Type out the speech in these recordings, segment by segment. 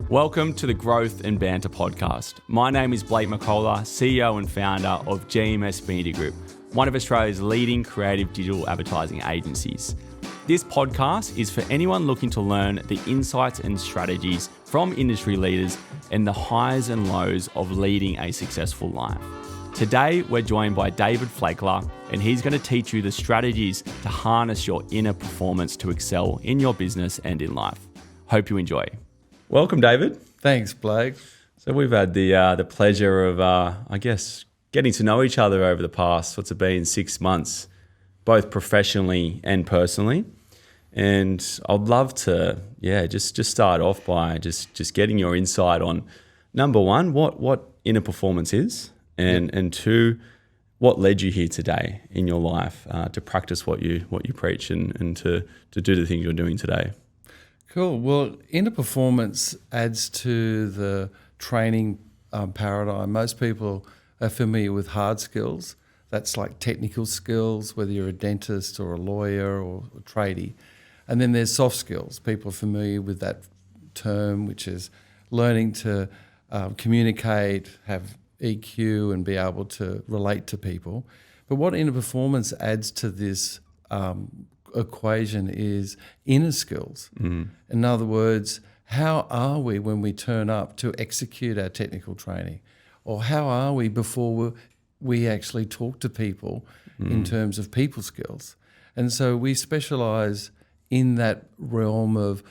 Welcome to the Growth and Banter podcast. My name is Blake McCullough, CEO and founder of GMS Media Group, one of Australia's leading creative digital advertising agencies. This podcast is for anyone looking to learn the insights and strategies from industry leaders and the highs and lows of leading a successful life. Today, we're joined by David Flakelar, and he's going to teach you the strategies to harness your inner performance to excel in your business and in life. Hope you enjoy. Welcome, David. Thanks, Blake. So we've had the pleasure of, getting to know each other over the past, what's it been, 6 months, both professionally and personally. And I'd love to, just start off by just getting your insight on, number one, what inner performance is, and two, what led you here today in your life to practice what you preach and to do the things you're doing today. Cool. Well, inner performance adds to the training paradigm. Most people are familiar with hard skills. That's like technical skills, whether you're a dentist or a lawyer or a tradie. And then there's soft skills. People are familiar with that term, which is learning to communicate, have EQ, and be able to relate to people. But what inner performance adds to this equation is inner skills. In other words, how are we when we turn up to execute our technical training? Or how are we before we actually talk to people in terms of people skills? And so we specialise in that realm of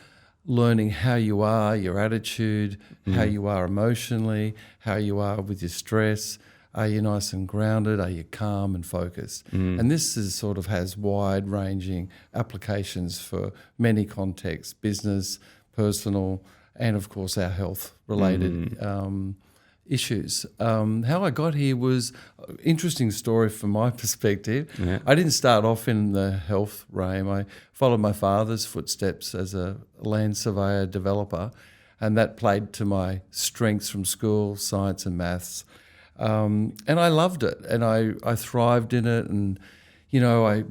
learning how you are, your attitude, how you are emotionally, how you are with your stress. Are you nice and grounded? Are you calm and focused? And this is sort of has wide-ranging applications for many contexts, business, personal, and of course our health-related issues. How I got here was an interesting story from my perspective. Yeah. I didn't start off in the health realm. I followed my father's footsteps as a land surveyor developer, and that played to my strengths from school, science and maths. And I loved it, and I thrived in it, and I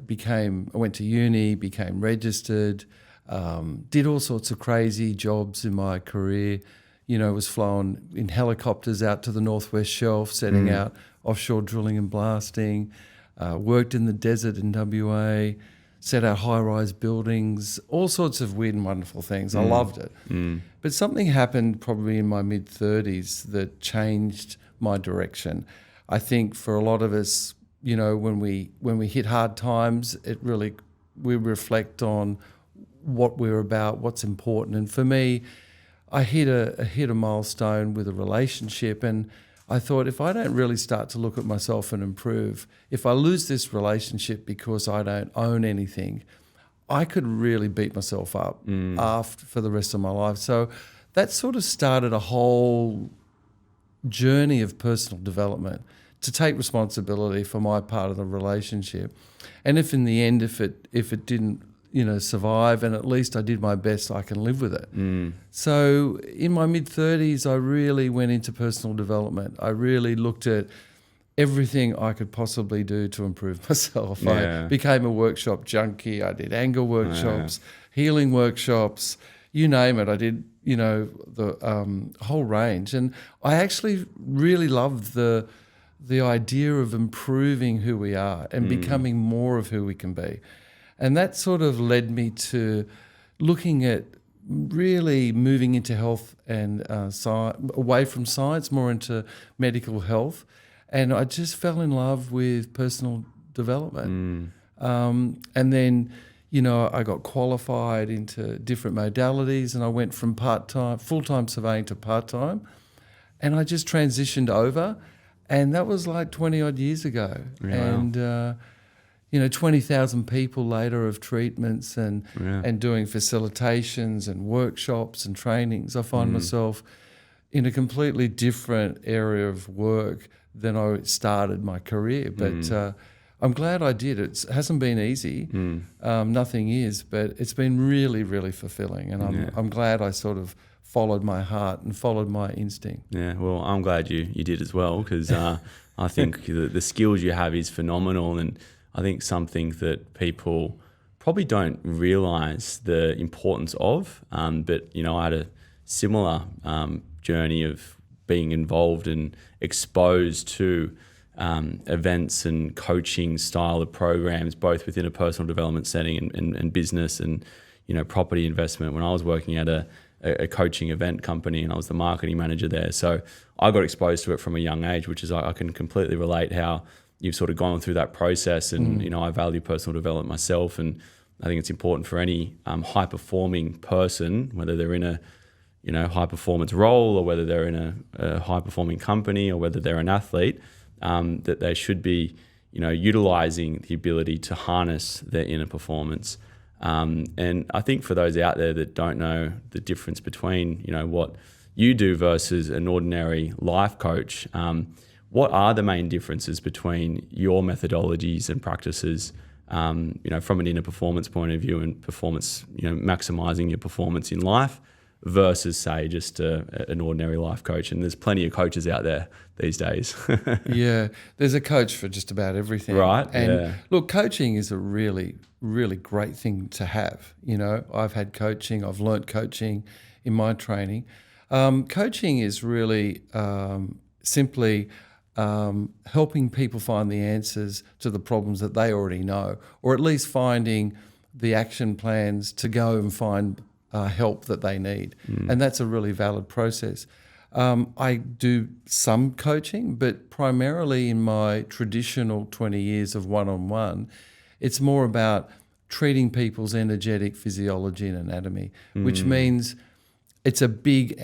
went to uni, became registered, did all sorts of crazy jobs in my career. Was flown in helicopters out to the Northwest Shelf, setting out offshore drilling and blasting, worked in the desert in WA, set out high-rise buildings, all sorts of weird and wonderful things. I loved it. But something happened probably in my mid-30s that changed my direction. I think for a lot of us, when we hit hard times, we reflect on what we're about, what's important. And for me, I hit a milestone with a relationship, and I thought, if I don't really start to look at myself and improve, if I lose this relationship because I don't own anything, I could really beat myself up for the rest of my life. So that sort of started a whole journey of personal development to take responsibility for my part of the relationship. And if in the end, if it didn't survive, and at least I did my best, I can live with it. So in my mid-30s, I really went into personal development. I really looked at everything I could possibly do to improve myself. Yeah. I became a workshop junkie. I did anger workshops, healing workshops, you name it. I did, the whole range. And I actually really loved the idea of improving who we are and becoming more of who we can be. And that sort of led me to looking at really moving into health and away from science, more into medical health. And I just fell in love with personal development. And then, I got qualified into different modalities, and I went from full-time surveying to part-time. And I just transitioned over, and that was like 20 odd years ago. Wow. And 20,000 people later of treatments and doing facilitations and workshops and trainings, I find myself in a completely different area of work than I started my career. But I'm glad I did. It hasn't been easy. Nothing is, but it's been really, really fulfilling. And I'm glad I sort of followed my heart and followed my instinct. Yeah, well, I'm glad you did as well, because I think the skills you have is phenomenal, and I think something that people probably don't realise the importance of. But I had a similar journey of being involved and exposed to events and coaching style of programs, both within a personal development setting and business and, property investment, when I was working at a coaching event company and I was the marketing manager there. So I got exposed to it from a young age, which is I can completely relate how you've sort of gone through that process. And, I value personal development myself. And I think it's important for any high-performing person, whether they're in a high-performance role or whether they're in a high-performing company or whether they're an athlete, that they should be, utilising the ability to harness their inner performance. And I think for those out there that don't know the difference between, what you do versus an ordinary life coach, what are the main differences between your methodologies and practices, from an inner performance point of view and performance, maximising your performance in life versus, say, just an ordinary life coach? And there's plenty of coaches out there these days. Yeah, there's a coach for just about everything. Right. And look, coaching is a really, really great thing to have. I've had coaching, I've learnt coaching in my training. Coaching is really simply helping people find the answers to the problems that they already know, or at least finding the action plans to go and find help that they need. And that's a really valid process. I do some coaching, but primarily in my traditional 20 years of one-on-one, it's more about treating people's energetic physiology and anatomy, which means it's a big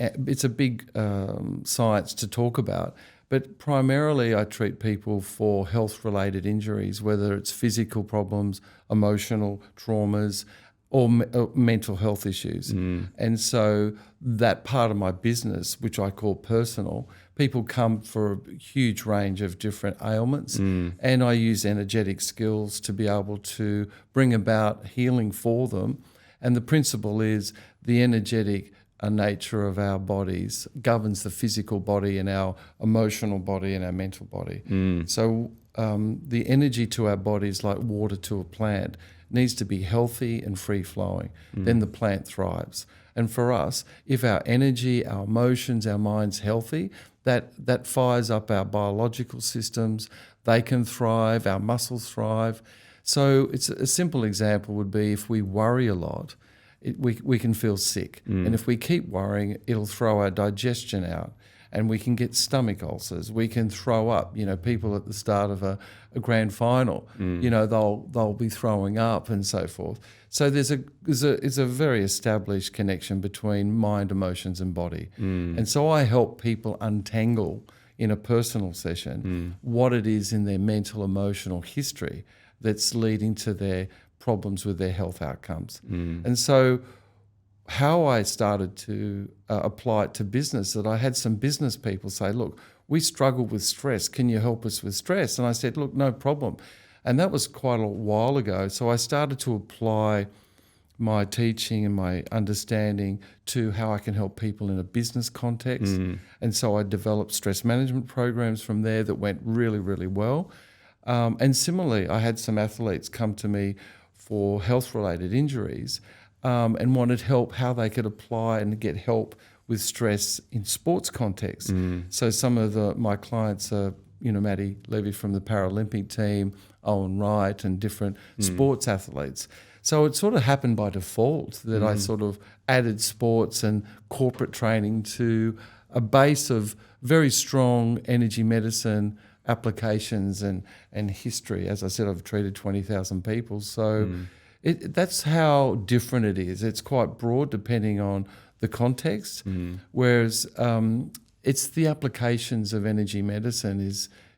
science to talk about. But primarily I treat people for health-related injuries, whether it's physical problems, emotional traumas, or mental health issues. And so that part of my business, which I call personal, people come for a huge range of different ailments, and I use energetic skills to be able to bring about healing for them. And the principle is the energetic nature of our bodies governs the physical body and our emotional body and our mental body. So the energy to our body is like water to a plant. Needs to be healthy and free-flowing. Then the plant thrives. And for us, if our energy, our emotions, our mind's healthy, that fires up our biological systems. They can thrive, our muscles thrive. So it's a simple example would be if we worry a lot, we can feel sick. And if we keep worrying, it'll throw our digestion out. And we can get stomach ulcers. We can throw up. People at the start of a grand final, they'll be throwing up and so forth. So there's a very established connection between mind, emotions, and body. And so I help people untangle in a personal session what it is in their mental, emotional history that's leading to their problems with their health outcomes. And so how I started to apply it to business, that I had some business people say, look, we struggle with stress. Can you help us with stress? And I said, look, no problem. And that was quite a while ago. So I started to apply my teaching and my understanding to how I can help people in a business context. And so I developed stress management programs from there that went really, really well. And similarly, I had some athletes come to me for health-related injuries and wanted help how they could apply and get help with stress in sports context. So some of my clients are, Marti Levy from the Paralympic team, Owen Wright, and different sports athletes. So it sort of happened by default that I sort of added sports and corporate training to a base of very strong energy medicine applications and history. As I said, I've treated 20,000 people. So that's how different it is. It's quite broad depending on the context, whereas it's the applications of energy medicine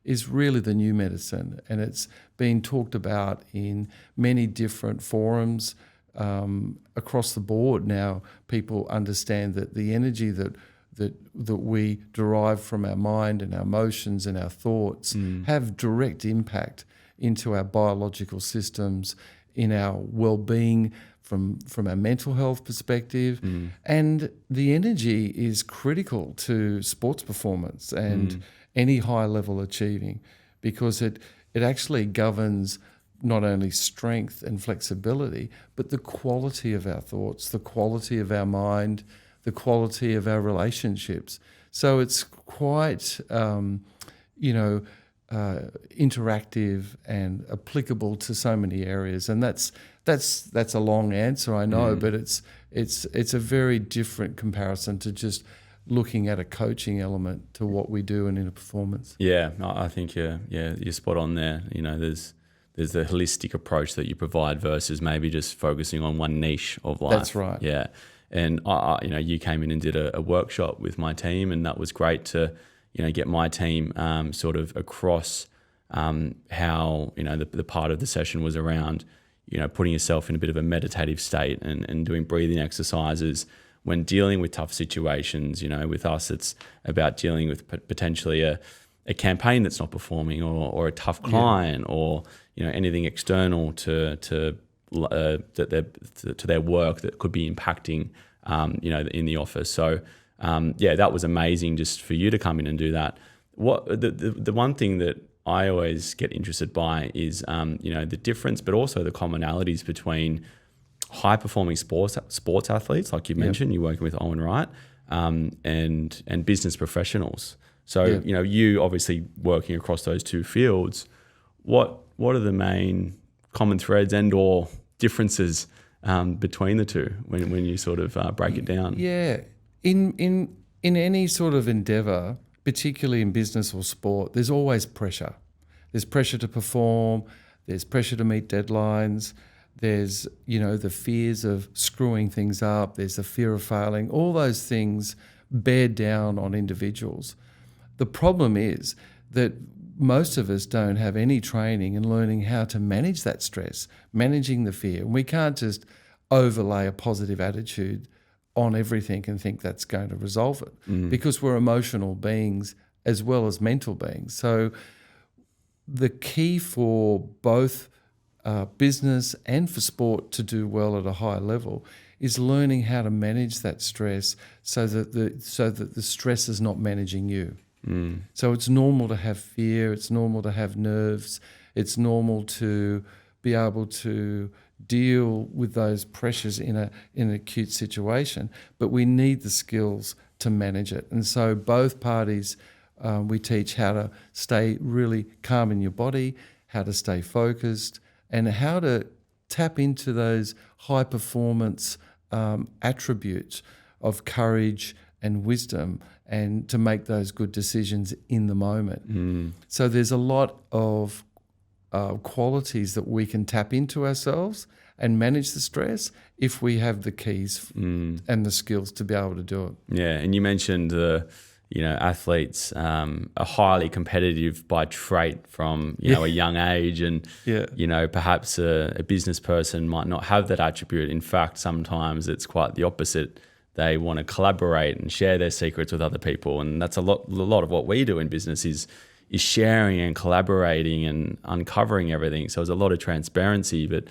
is really the new medicine, and it's been talked about in many different forums across the board. Now people understand that the energy that we derive from our mind and our emotions and our thoughts have direct impact into our biological systems, in our well-being from our mental health perspective. And the energy is critical to sports performance and any high-level achieving, because it actually governs not only strength and flexibility, but the quality of our thoughts, the quality of our mind, the quality of our relationships. So it's quite, interactive and applicable to so many areas. And that's a long answer, I know, but it's a very different comparison to just looking at a coaching element to what we do in a performance. Yeah, I think you're spot on there. There's the holistic approach that you provide versus maybe just focusing on one niche of life. That's right. Yeah, and you came in and did a workshop with my team, and that was great to get my team sort of across how the part of the session was around putting yourself in a bit of a meditative state and doing breathing exercises when dealing with tough situations. With us, it's about dealing with potentially a campaign that's not performing, or a tough client, or anything external to their work that could be impacting in the office. So that was amazing just for you to come in and do that. What the one thing that I always get interested by is the difference, but also the commonalities between high performing sports athletes, like you mentioned, you're working with Owen Wright, and business professionals. So you obviously working across those two fields. What are the main common threads and or differences between the two when you sort of break it down? Yeah, in any sort of endeavour, particularly in business or sport, there's always pressure. There's pressure to perform. There's pressure to meet deadlines. There's, the fears of screwing things up. There's the fear of failing. All those things bear down on individuals. The problem is that most of us don't have any training in learning how to manage that stress, managing the fear. And we can't just overlay a positive attitude on everything and think that's going to resolve it, because we're emotional beings as well as mental beings. So the key for both business and for sport to do well at a high level is learning how to manage that stress so that the stress is not managing you. So it's normal to have fear, it's normal to have nerves, it's normal to be able to deal with those pressures in an acute situation, but we need the skills to manage it. And so both parties, we teach how to stay really calm in your body, how to stay focused, and how to tap into those high performance attributes of courage and wisdom, and to make those good decisions in the moment. So there's a lot of qualities that we can tap into ourselves and manage the stress if we have the keys and the skills to be able to do it. Yeah, and you mentioned athletes are highly competitive by trait from a young age, and perhaps a business person might not have that attribute. In fact, sometimes it's quite the opposite. They want to collaborate and share their secrets with other people, and that's a lot of what we do in business is sharing and collaborating and uncovering everything. So there's a lot of transparency, but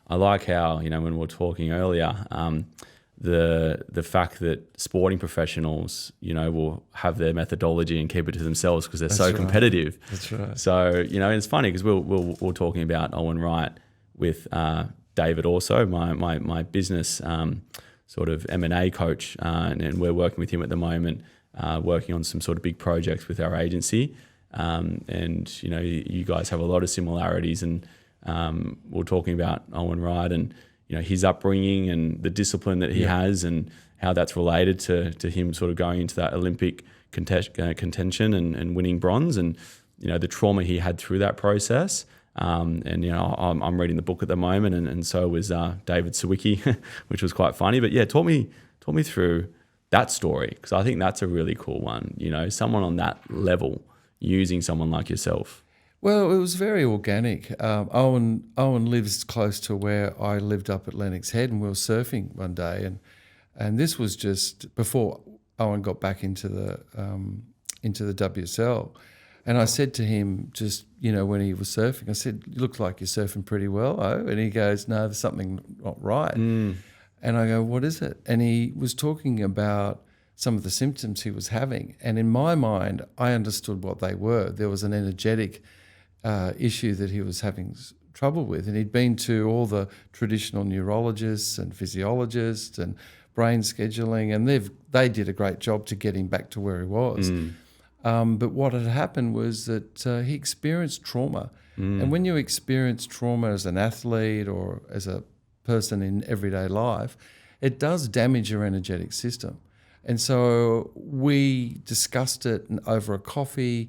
I like how, when we were talking earlier, the fact that sporting professionals, will have their methodology and keep it to themselves because they're so competitive. That's right. So, it's funny because we're talking about Owen Wright with David also, my business sort of M&A coach, and we're working with him at the moment, working on some sort of big projects with our agency. And you guys have a lot of similarities, and we're talking about Owen Wright and his upbringing and the discipline that he has, and how that's related to him sort of going into that Olympic contention and winning bronze, and the trauma he had through that process. I'm reading the book at the moment, and so was David Sawicki, which was quite funny. But talk me through that story, because I think that's a really cool one. Someone on that level using someone like yourself. Well, it was very organic. Owen lives close to where I lived up at Lennox Head, and we were surfing one day, and this was just before Owen got back into the WSL. And I said to him, just, when he was surfing, I said, "You look like you're surfing pretty well, oh." And he goes, "No, there's something not right." And I go, "What is it?" And he was talking about some of the symptoms he was having. And in my mind, I understood what they were. There was an energetic issue that he was having trouble with. And he'd been to all the traditional neurologists and physiologists and brain scheduling, and they did a great job to get him back to where he was. But what had happened was that he experienced trauma. And when you experience trauma as an athlete or as a person in everyday life, it does damage your energetic system. And so we discussed it over a coffee,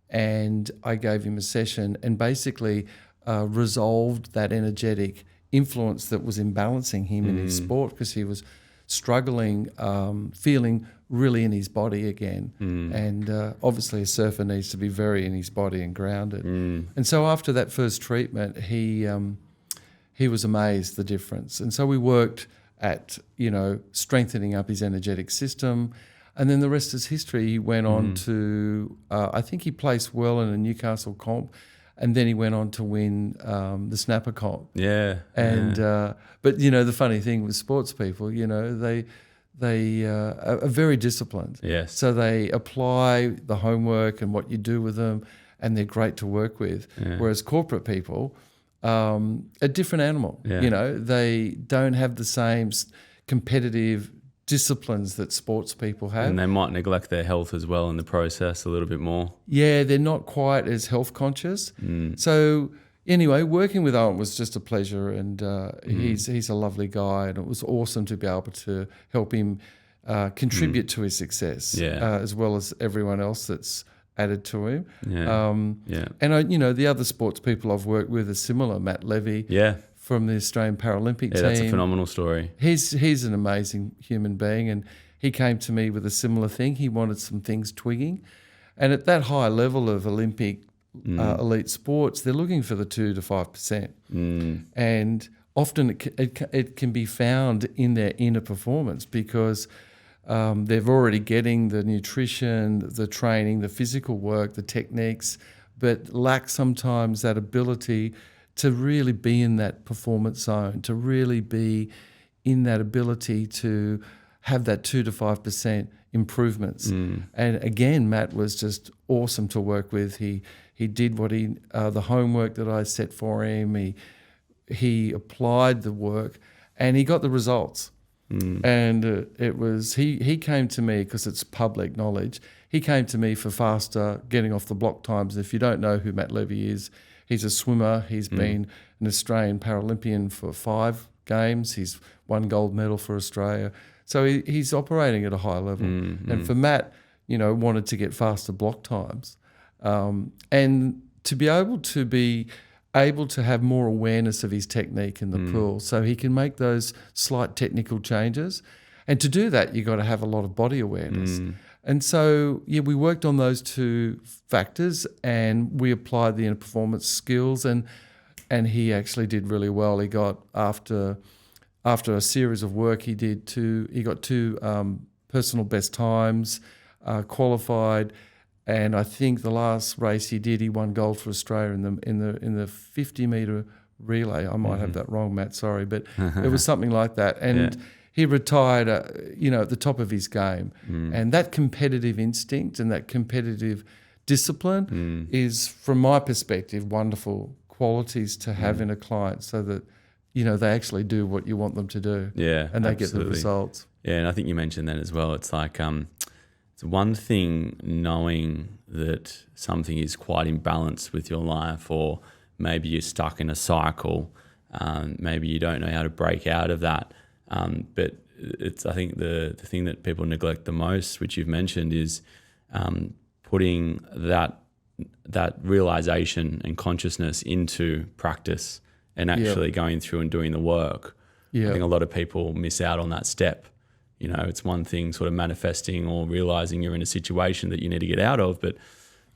and I gave him a session and basically resolved that energetic influence that was imbalancing him in his sport, because he was struggling, feeling really in his body again. And obviously a surfer needs to be very in his body and grounded. And so after that first treatment, he was amazed the difference. And so we worked at, strengthening up his energetic system. And then the rest is history. He went on to, I think he placed well in a Newcastle comp, and then he went on to win the Snapper comp. Yeah. And but the funny thing with sports people, they are very disciplined. Yes. So they apply the homework and what you do with them, and they're great to work with. Yeah. Whereas corporate people, a different animal. Yeah. They don't have the same competitive disciplines that sports people have. And they might neglect their health as well in the process a little bit more. Yeah, they're not quite as health conscious. So anyway, working with Owen was just a pleasure, and he's a lovely guy, and it was awesome to be able to help him contribute to his success, as well as everyone else that's added to him. And the other sports people I've worked with are similar. Matt Levy, from the Australian Paralympic team. Yeah, that's a phenomenal story. He's an amazing human being, and he came to me with a similar thing. He wanted some things twigging, and at that high level of Olympic elite sports, they're looking for the 2 to 5%, and often it can be found in their inner performance, because they're already getting the nutrition, the training, the physical work, the techniques, but lack sometimes that ability to really be in that performance zone, to really be in that ability to have that 2 to 5% improvements. And again, Matt was just awesome to work with. He did what the homework that I set for him. He applied the work, and he got the results. And it was he came to me, because it's public knowledge. He came to me for faster getting off the block times. If you don't know who Matt Levy is, he's a swimmer. He's been an Australian Paralympian for 5 games. He's won gold medal for Australia. So he's operating at a high level. And for Matt, wanted to get faster block times, and to be able to have more awareness of his technique in the pool, so he can make those slight technical changes. And to do that, you've got to have a lot of body awareness. And so, we worked on those 2 factors, and we applied the inner performance skills, and he actually did really well. He got, after a series of work, he got 2 personal best times, qualified. And I think the last race he did, he won gold for Australia in the 50-metre relay. I might have that wrong, Matt. Sorry, but it was something like that. And he retired, at the top of his game. And that competitive instinct and that competitive discipline is, from my perspective, wonderful qualities to have in a client, so that they actually do what you want them to do. Yeah, and they get the results. Yeah, and I think you mentioned that as well. It's like it's one thing knowing that something is quite imbalanced with your life, or maybe you're stuck in a cycle. Maybe you don't know how to break out of that. But I think the thing that people neglect the most, which you've mentioned, is putting that realization and consciousness into practice, and actually going through and doing the work. I think a lot of people miss out on that step. It's one thing sort of manifesting or realizing you're in a situation that you need to get out of, but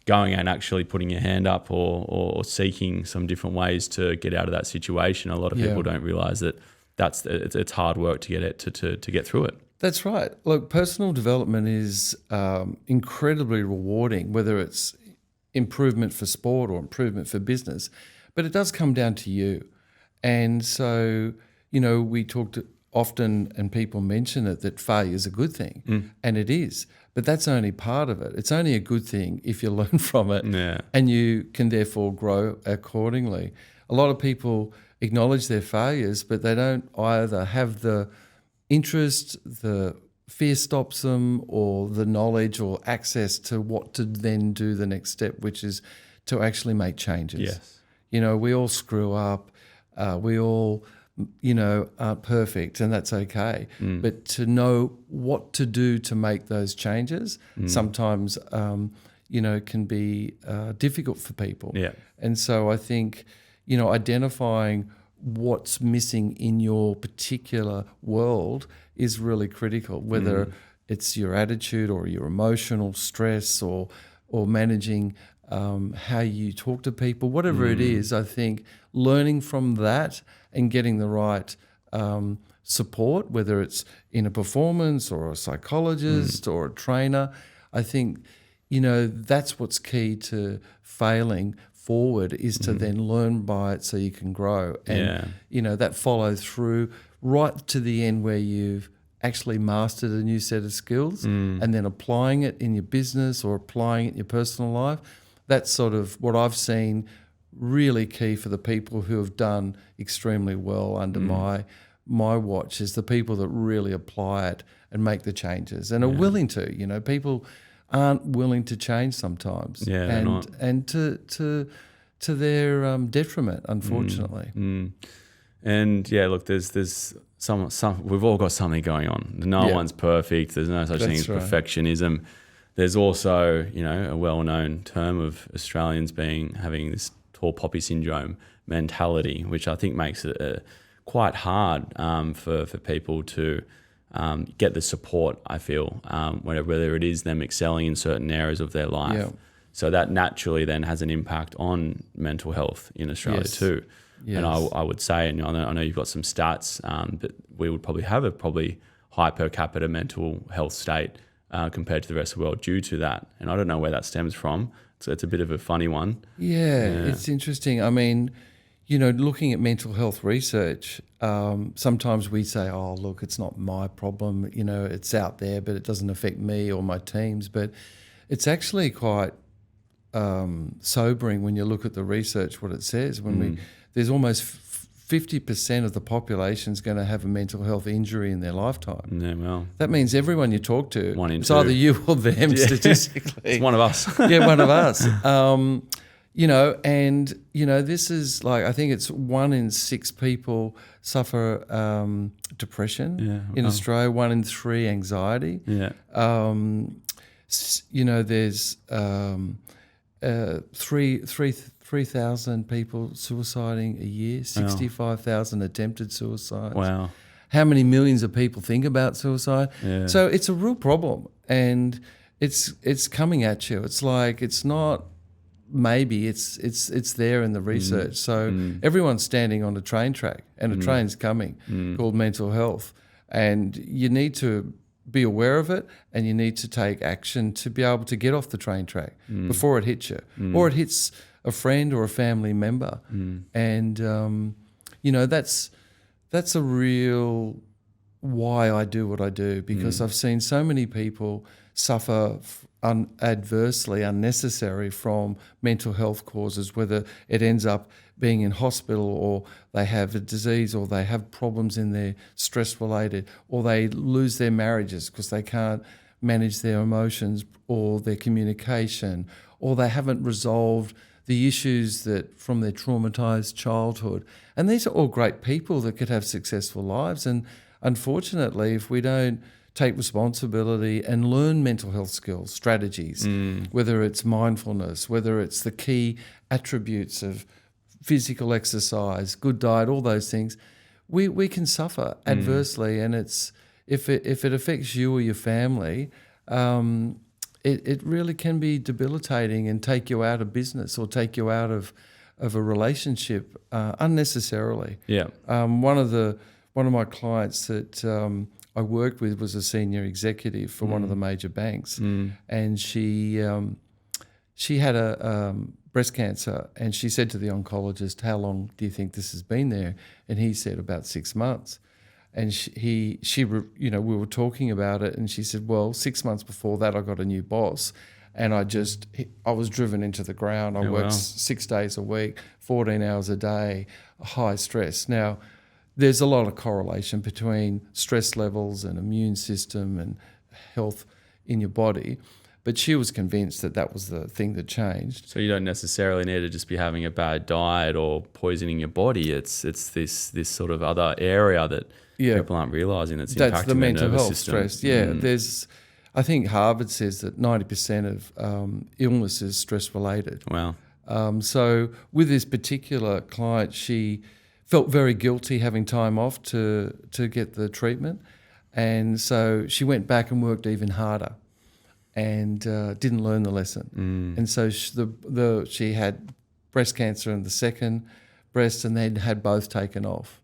going and actually putting your hand up or seeking some different ways to get out of that situation. A lot of people don't realize that it's hard work to get through it. That's right. Look, personal development is incredibly rewarding, whether it's improvement for sport or improvement for business, but it does come down to you. And so, we talked often, and people mention it, that failure is a good thing, and it is. But that's only part of it. It's only a good thing if you learn from it, and you can therefore grow accordingly. A lot of people acknowledge their failures, but they don't either have the interest, the fear stops them, or the knowledge or access to what to then do the next step, which is to actually make changes. Yes. You know, we all screw up. We all, aren't perfect, and that's okay. But to know what to do to make those changes sometimes, can be difficult for people. Yeah. And so I think, identifying what's missing in your particular world is really critical, whether it's your attitude or your emotional stress or managing how you talk to people, whatever it is. I think learning from that and getting the right support, whether it's in a performance or a psychologist or a trainer, I think, that's what's key to failing forward, is to then learn by it so you can grow. And, that follow through right to the end where you've actually mastered a new set of skills and then applying it in your business or applying it in your personal life. That's sort of what I've seen really key for the people who have done extremely well under my watch, is the people that really apply it and make the changes and are willing to. People aren't willing to change sometimes, and to their detriment, unfortunately. And look, there's some we've all got something going on. No one's perfect. There's no such thing as perfectionism. There's also, a well-known term of Australians having this tall poppy syndrome mentality, which I think makes it quite hard for people to get the support, I feel, whether it is them excelling in certain areas of their life. Yeah. So that naturally then has an impact on mental health in Australia too. Yes. And I would say, and I know you've got some stats, but we would probably have a high per capita mental health state compared to the rest of the world due to that. And I don't know where that stems from. So it's a bit of a funny one. Yeah, it's interesting. I mean, looking at mental health research, sometimes we say, oh, look, it's not my problem. It's out there, but it doesn't affect me or my teams. But it's actually quite sobering when you look at the research, what it says. There's almost 50% of the population is going to have a mental health injury in their lifetime. Yeah, well, that means everyone you talk to, it's either you or them statistically. It's one of us. One of us. This is like, I think it's 1 in 6 people suffer depression in Australia, 1 in 3 anxiety. Yeah. There's 3,000 people suiciding a year, 65,000 attempted suicide. Wow. How many millions of people think about suicide? Yeah. So it's a real problem, and it's coming at you. It's like, it's not maybe, it's there in the research. So everyone's standing on a train track, and a train's coming called mental health, and you need to be aware of it, and you need to take action to be able to get off the train track before it hits you, or it hits a friend or a family member. And that's a real why I do what I do, because I've seen so many people suffer adversely, unnecessary from mental health causes, whether it ends up being in hospital, or they have a disease, or they have problems in their stress-related, or they lose their marriages because they can't manage their emotions or their communication, or they haven't resolved the issues that from their traumatized childhood. And these are all great people that could have successful lives. And unfortunately, if we don't take responsibility and learn mental health skills, strategies, whether it's mindfulness, whether it's the key attributes of physical exercise, good diet, all those things, we can suffer adversely. And if it affects you or your family, it really can be debilitating and take you out of business or take you out of a relationship unnecessarily. Yeah. One of my clients that I worked with was a senior executive for one of the major banks, and she had a breast cancer, and she said to the oncologist, "How long do you think this has been there?" And he said about 6 months. And we were talking about it, and she said, "Well, 6 months before that, I got a new boss, and I was driven into the ground. I worked 6 days a week, 14 hours a day, high stress." Now, there's a lot of correlation between stress levels and immune system and health in your body. But she was convinced that that was the thing that changed. So you don't necessarily need to just be having a bad diet or poisoning your body. It's this sort of other area that people aren't realising that's impacting the mental nervous health system. stress. There's, I think Harvard says that 90% of illness is stress related. Wow. So with this particular client, she felt very guilty having time off to get the treatment, and so she went back and worked even harder, and didn't learn the lesson. And so she had breast cancer in the second breast, and they'd had both taken off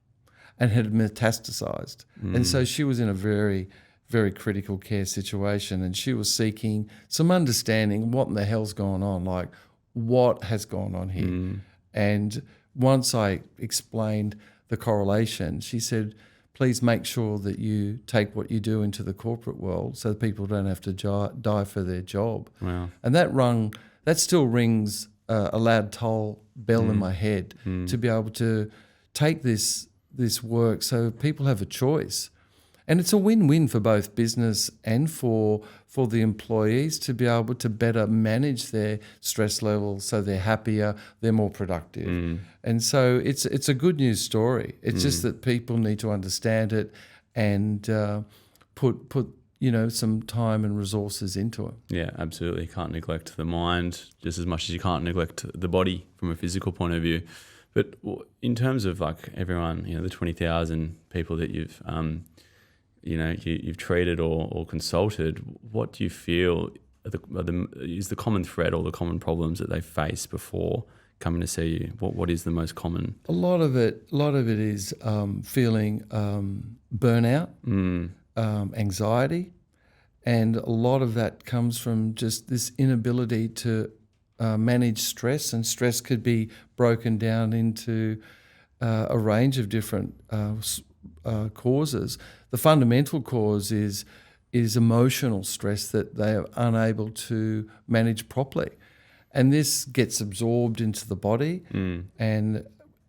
and had metastasized. And so she was in a very, very critical care situation, and she was seeking some understanding, what in the hell's going on, like what has gone on here. And once I explained the correlation, she said, please make sure that you take what you do into the corporate world so that people don't have to die for their job. Wow. And that still rings a loud toll bell in my head, to be able to take this work so people have a choice. And it's a win-win for both business and for the employees to be able to better manage their stress levels so they're happier, they're more productive. And so it's a good news story. It's just that people need to understand it and put some time and resources into it. Yeah, absolutely. Can't neglect the mind just as much as you can't neglect the body from a physical point of view. But in terms of like everyone, the 20,000 people that you've you've treated or consulted, what do you feel is the common thread or the common problems that they face before coming to see you? What is the most common? A lot of it is feeling burnout, anxiety, and a lot of that comes from just this inability to manage stress, and stress could be broken down into a range of different causes. The fundamental cause is emotional stress that they are unable to manage properly, and this gets absorbed into the body, and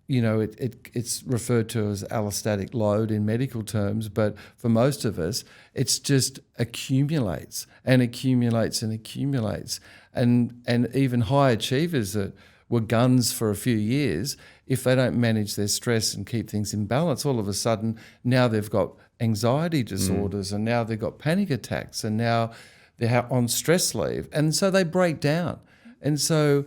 it's referred to as allostatic load in medical terms, but for most of us, it's just accumulates and accumulates and accumulates, and even high achievers that were guns for a few years, if they don't manage their stress and keep things in balance, all of a sudden now they've got anxiety disorders, and now they've got panic attacks, and now they're on stress leave, and so they break down. And so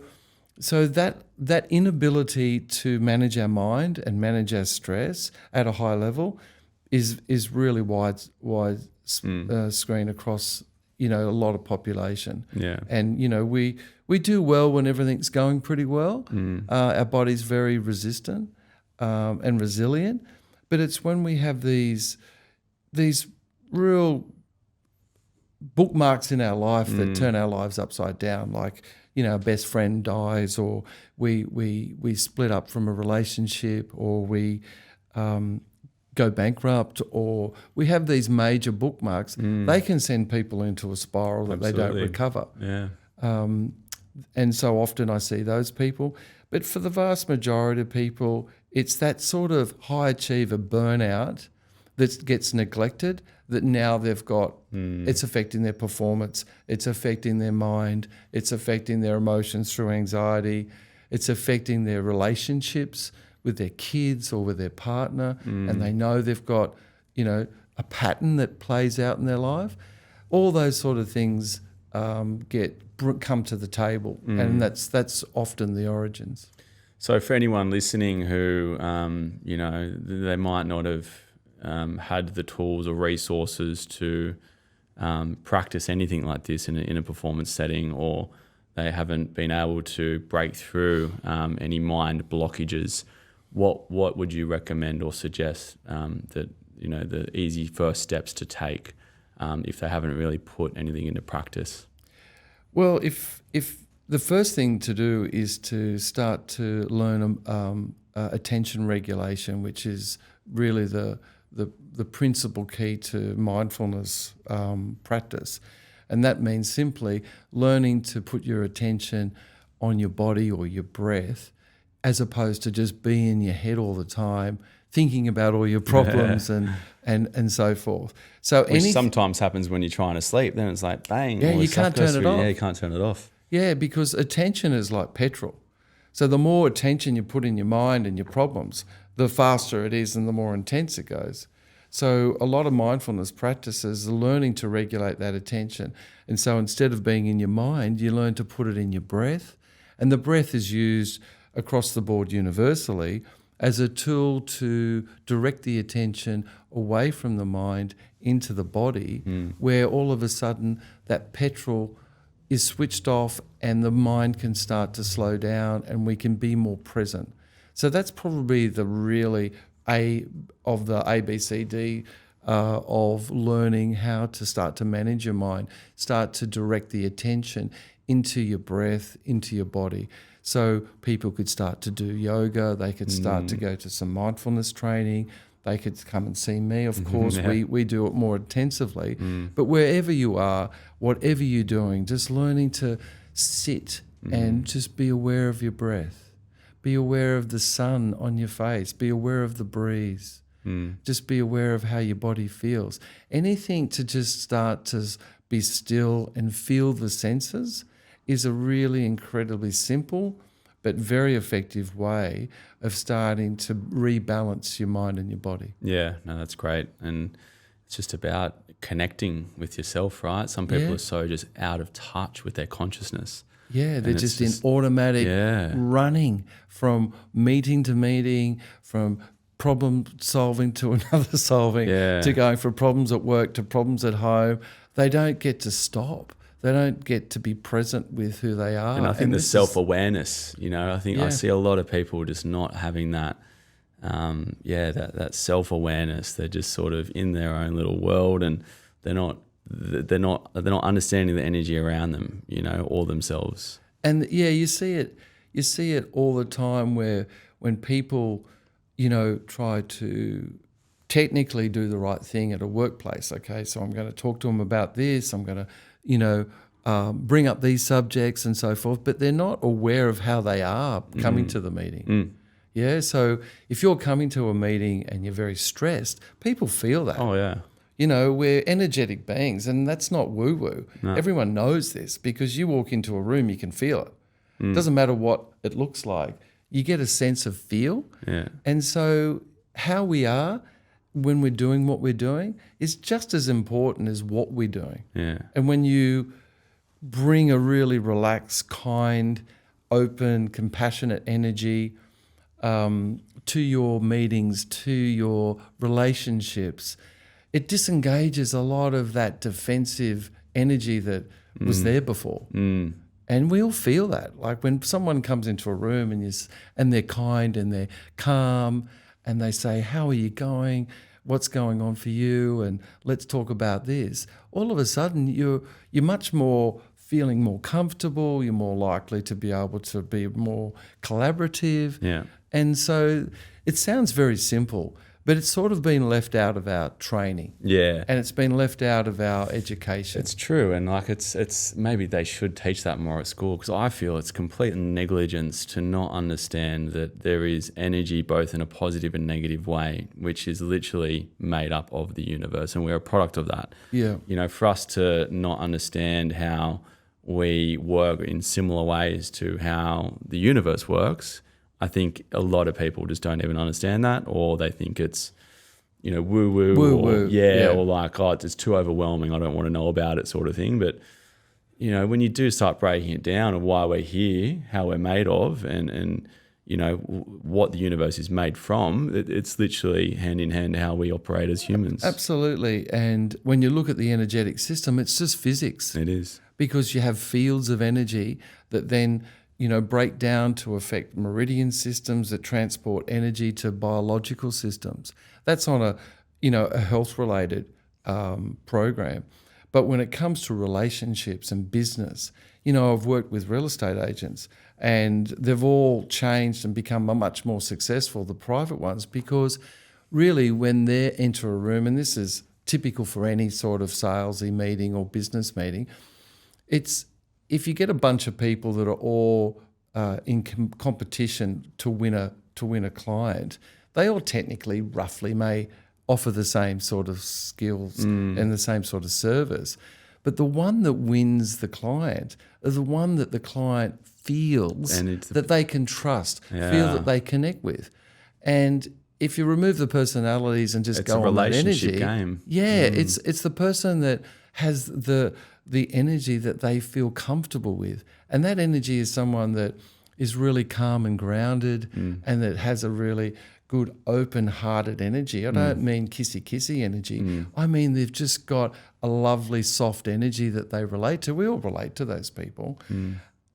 that inability to manage our mind and manage our stress at a high level is really wide screen across a lot of population. Yeah. And we do well when everything's going pretty well. Our body's very resistant and resilient, but it's when we have these real bookmarks in our life that turn our lives upside down, like our best friend dies, or we split up from a relationship, or we go bankrupt, or we have these major bookmarks. They can send people into a spiral that they don't recover. Yeah. And so often I see those people. But for the vast majority of people, it's that sort of high achiever burnout that gets neglected, that now they've got, it's affecting their performance, it's affecting their mind, it's affecting their emotions through anxiety, it's affecting their relationships with their kids or with their partner, and they know they've got, a pattern that plays out in their life. All those sort of things come to the table, and that's often the origins. So for anyone listening who, they might not have had the tools or resources to practice anything like this in a performance setting, or they haven't been able to break through any mind blockages, what would you recommend or suggest that the easy first steps to take if they haven't really put anything into practice? Well, if the first thing to do is to start to learn attention regulation, which is really the principal key to mindfulness practice. And that means simply learning to put your attention on your body or your breath, as opposed to just being in your head all the time, thinking about all your problems and so forth. So Which sometimes happens when you're trying to sleep. Then it's like, bang. Yeah, all you this stuff can't goes turn it through. off. Yeah, you can't turn it off. Yeah, because attention is like petrol. So the more attention you put in your mind and your problems, the faster it is and the more intense it goes. So a lot of mindfulness practices are learning to regulate that attention. And so instead of being in your mind, you learn to put it in your breath. And the breath is used across the board universally as a tool to direct the attention away from the mind into the body, where all of a sudden that petrol is switched off and the mind can start to slow down and we can be more present. So that's probably the really of the ABCD of learning how to start to manage your mind, start to direct the attention into your breath, into your body. So people could start to do yoga, they could start to go to some mindfulness training, they could come and see me, of course. We do it more intensively. But wherever you are, whatever you're doing, just learning to sit and just be aware of your breath. Be aware of the sun on your face. Be aware of the breeze. Just be aware of how your body feels. Anything to just start to be still and feel the senses is a really incredibly simple but very effective way of starting to rebalance your mind and your body. Yeah, no, that's great. And it's just about connecting with yourself, right? Some people are so just out of touch with their consciousness. Yeah, they're just in automatic running from meeting to meeting, from problem solving to another solving, to going from problems at work to problems at home. They don't get to stop. They don't get to be present with who they are. And I think the self-awareness, I think I see a lot of people just not having that, that self-awareness. They're just sort of in their own little world and they're not understanding the energy around them, or themselves. And you see it all the time where when people, try to technically do the right thing at a workplace. Okay, so I'm going to talk to them about this. I'm going to, bring up these subjects and so forth, but they're not aware of how they are coming to the meeting. Yeah, so if you're coming to a meeting and you're very stressed, people feel that. Oh, yeah. We're energetic beings, and that's not woo-woo. No. Everyone knows this because you walk into a room, you can feel it. It doesn't matter what it looks like. You get a sense of feel. Yeah. And so how we are when we're doing what we're doing is just as important as what we're doing. Yeah. And when you bring a really relaxed, kind, open, compassionate energy to your meetings, to your relationships, it disengages a lot of that defensive energy that was there before. And we all feel that. Like when someone comes into a room and they're kind and they're calm and they say, how are you going? What's going on for you? And let's talk about this. All of a sudden, you're much more feeling more comfortable. You're more likely to be able to be more collaborative. Yeah. And so it sounds very simple, but it's sort of been left out of our training. Yeah. And it's been left out of our education. It's true. And it's maybe they should teach that more at school, because I feel it's complete negligence to not understand that there is energy both in a positive and negative way, which is literally made up of the universe. And we're a product of that. Yeah. For us to not understand how we work in similar ways to how the universe works, I think a lot of people just don't even understand that, or they think it's, woo-woo, or like, oh, it's too overwhelming, I don't want to know about it sort of thing. But, when you do start breaking it down of why we're here, how we're made of, and what the universe is made from, it's literally hand in hand how we operate as humans. Absolutely. And when you look at the energetic system, it's just physics. It is. Because you have fields of energy that then break down to affect meridian systems that transport energy to biological systems. That's on a health-related program. But when it comes to relationships and business, I've worked with real estate agents and they've all changed and become much more successful, the private ones, because really when they enter a room, and this is typical for any sort of salesy meeting or business meeting, it's if you get a bunch of people that are all in competition to win a client, they all technically, roughly, may offer the same sort of skills and the same sort of service. But the one that wins the client is the one that the client feels that they can trust, feel that they connect with. And if you remove the personalities and just go on that energy, it's the person that has the energy that they feel comfortable with. And that energy is someone that is really calm and grounded and that has a really good open-hearted energy. I don't mean kissy-kissy energy. I mean they've just got a lovely soft energy that they relate to. We all relate to those people.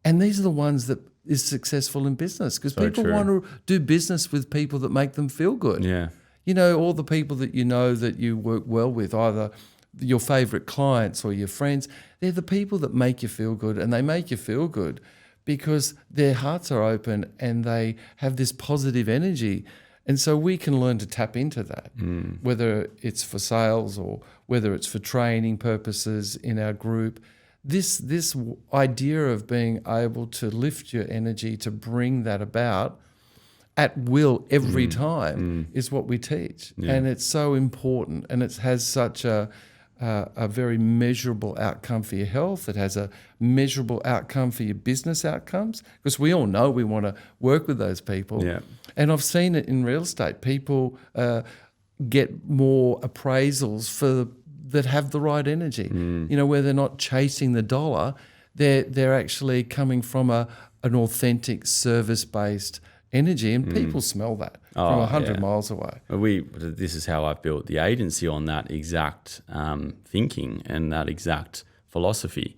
And these are the ones that is successful in business because people want to do business with people that make them feel good. Yeah. You know, all the people that you know that you work well with, either your favourite clients or your friends, they're the people that make you feel good, and they make you feel good because their hearts are open and they have this positive energy. And so we can learn to tap into that, whether it's for sales or whether it's for training purposes in our group. This idea of being able to lift your energy to bring that about at will every time is what we teach. Yeah. And it's so important, and it has such a very measurable outcome for your health. It has a measurable outcome for your business outcomes, because we all know we want to work with those people. Yeah. And I've seen it in real estate. People get more appraisals that have the right energy. You know, where they're not chasing the dollar, they're actually coming from an authentic service-based energy, and people smell that from 100 miles away. This is how I've built the agency, on that exact thinking and that exact philosophy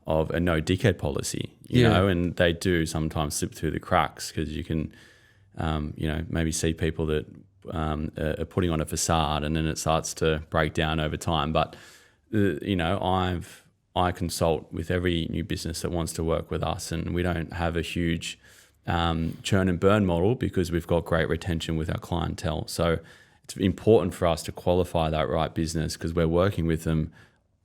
of a no dickhead policy, you know, and they do sometimes slip through the cracks because you can, maybe see people that are putting on a facade and then it starts to break down over time. But, I consult with every new business that wants to work with us, and we don't have a huge churn and burn model because we've got great retention with our clientele. So it's important for us to qualify that right business because we're working with them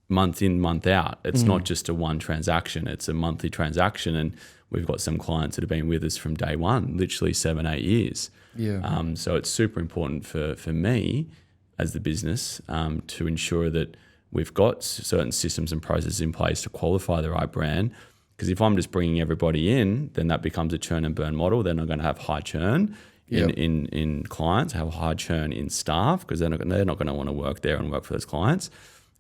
month in, month out. It's not just a one transaction, it's a monthly transaction. And we've got some clients that have been with us from day one, literally 7-8 years. Yeah. So it's super important for me as the business to ensure that we've got certain systems and processes in place to qualify the right brand. Because if I'm just bringing everybody in, then that becomes a churn and burn model. Then I'm going to have high churn in clients, have high churn in staff because they're not going to want to work there and work for those clients,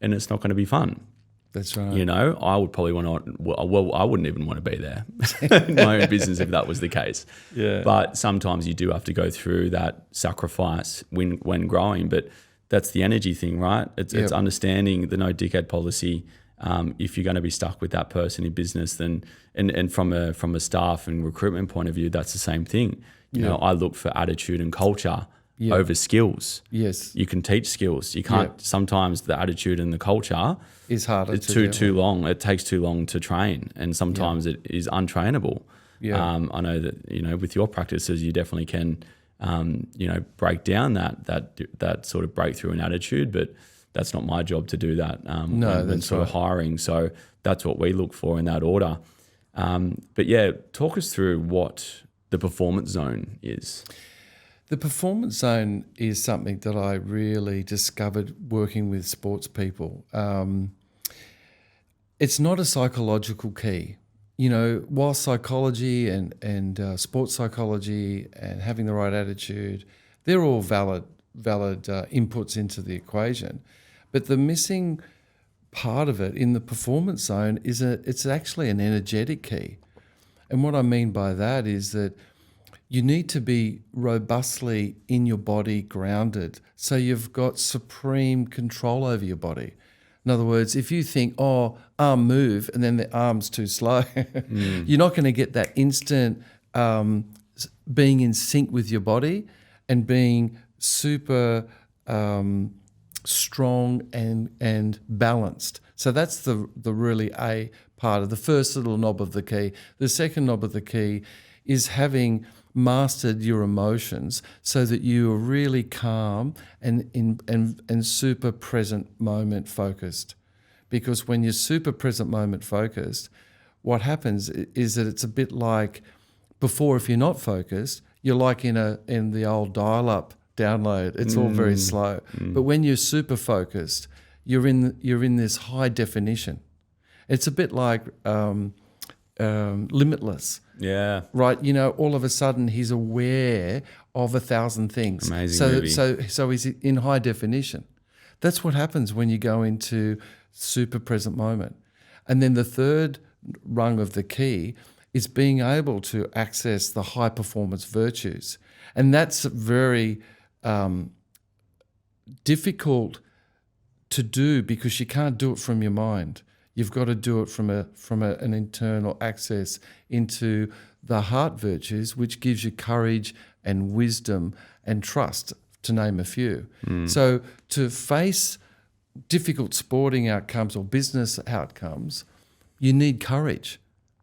and it's not going to be fun. That's right. You know, I would probably I wouldn't even want to be there in my own business if that was the case. Yeah. But sometimes you do have to go through that sacrifice when growing. But that's the energy thing, right? It's understanding the no dickhead policy. If you're going to be stuck with that person in business, then and from a staff and recruitment point of view, that's the same thing. You know, I look for attitude and culture over skills. Yes, you can teach skills. You can't. Sometimes the attitude and the culture is harder. It's too long. It takes too long to train, and sometimes it is untrainable. Yeah. I know that with your practices, you definitely can break down that sort of breakthrough in attitude, but that's not my job to do that. When sort of hiring. So that's what we look for in that order. But yeah, talk us through what the performance zone is. The performance zone is something that I really discovered working with sports people. It's not a psychological key. While psychology and sports psychology and having the right attitude, they're all valid inputs into the equation. But the missing part of it in the performance zone is it's actually an energetic key. And what I mean by that is that you need to be robustly in your body grounded so you've got supreme control over your body. In other words, if you think, arm move, and then the arm's too slow, you're not going to get that instant being in sync with your body and being super strong and balanced. So that's the really A part of the first little knob of the key. The second knob of the key is having mastered your emotions so that you are really calm and super present moment focused. Because when you're super present moment focused, what happens is that it's a bit like before. If you're not focused, you're like in the old dial-up download. It's all very slow. But when you're super focused, you're in this high definition. It's a bit like Limitless. Yeah. Right. You know, all of a sudden he's aware of 1,000 things. Amazing movie. So he's in high definition. That's what happens when you go into super present moment. And then the third rung of the key is being able to access the high performance virtues. And that's very difficult to do because you can't do it from your mind. You've got to do it from an internal access into the heart virtues, which gives you courage and wisdom and trust, to name a few. So to face difficult sporting outcomes or business outcomes, you need courage.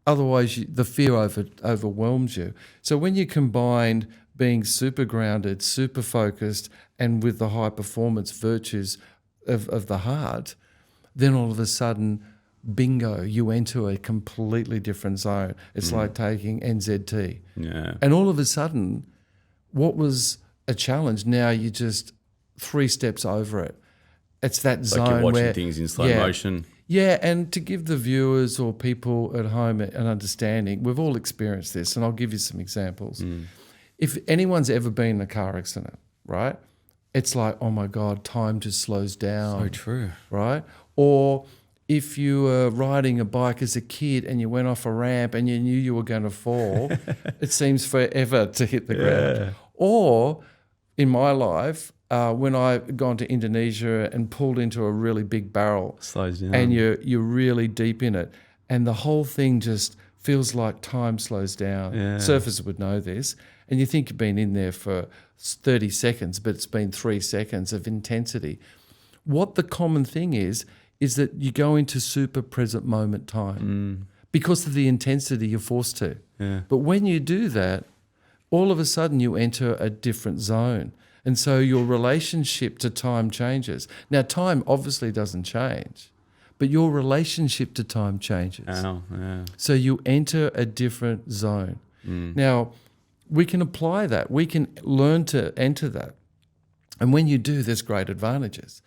Otherwise, the fear overwhelms you. So when you combine being super grounded, super focused, and with the high performance virtues of the heart, then all of a sudden, bingo, you enter a completely different zone. It's like taking NZT. Yeah. And all of a sudden, what was a challenge, now you're just 3 steps over it. It's that zone Like you're watching where, things in slow motion. Yeah, and to give the viewers or people at home an understanding, we've all experienced this, and I'll give you some examples. If anyone's ever been in a car accident, right, it's like, oh my God, time just slows down. So true. Right? Or if you were riding a bike as a kid and you went off a ramp and you knew you were going to fall, it seems forever to hit the ground. Or in my life, when I've gone to Indonesia and pulled into a really big barrel, Slows down. and you're really deep in it, and the whole thing just feels like time slows down. Yeah. Surfers would know this, and you think you've been in there for 30 seconds, but it's been 3 seconds of intensity. What the common thing is that you go into super present moment time because of the intensity you're forced to. Yeah. But when you do that, all of a sudden you enter a different zone. And so your relationship to time changes. Now, time obviously doesn't change, but your relationship to time changes. Oh, yeah. So you enter a different zone. Now, we can apply that. We can learn to enter that. And when you do, there's great advantages.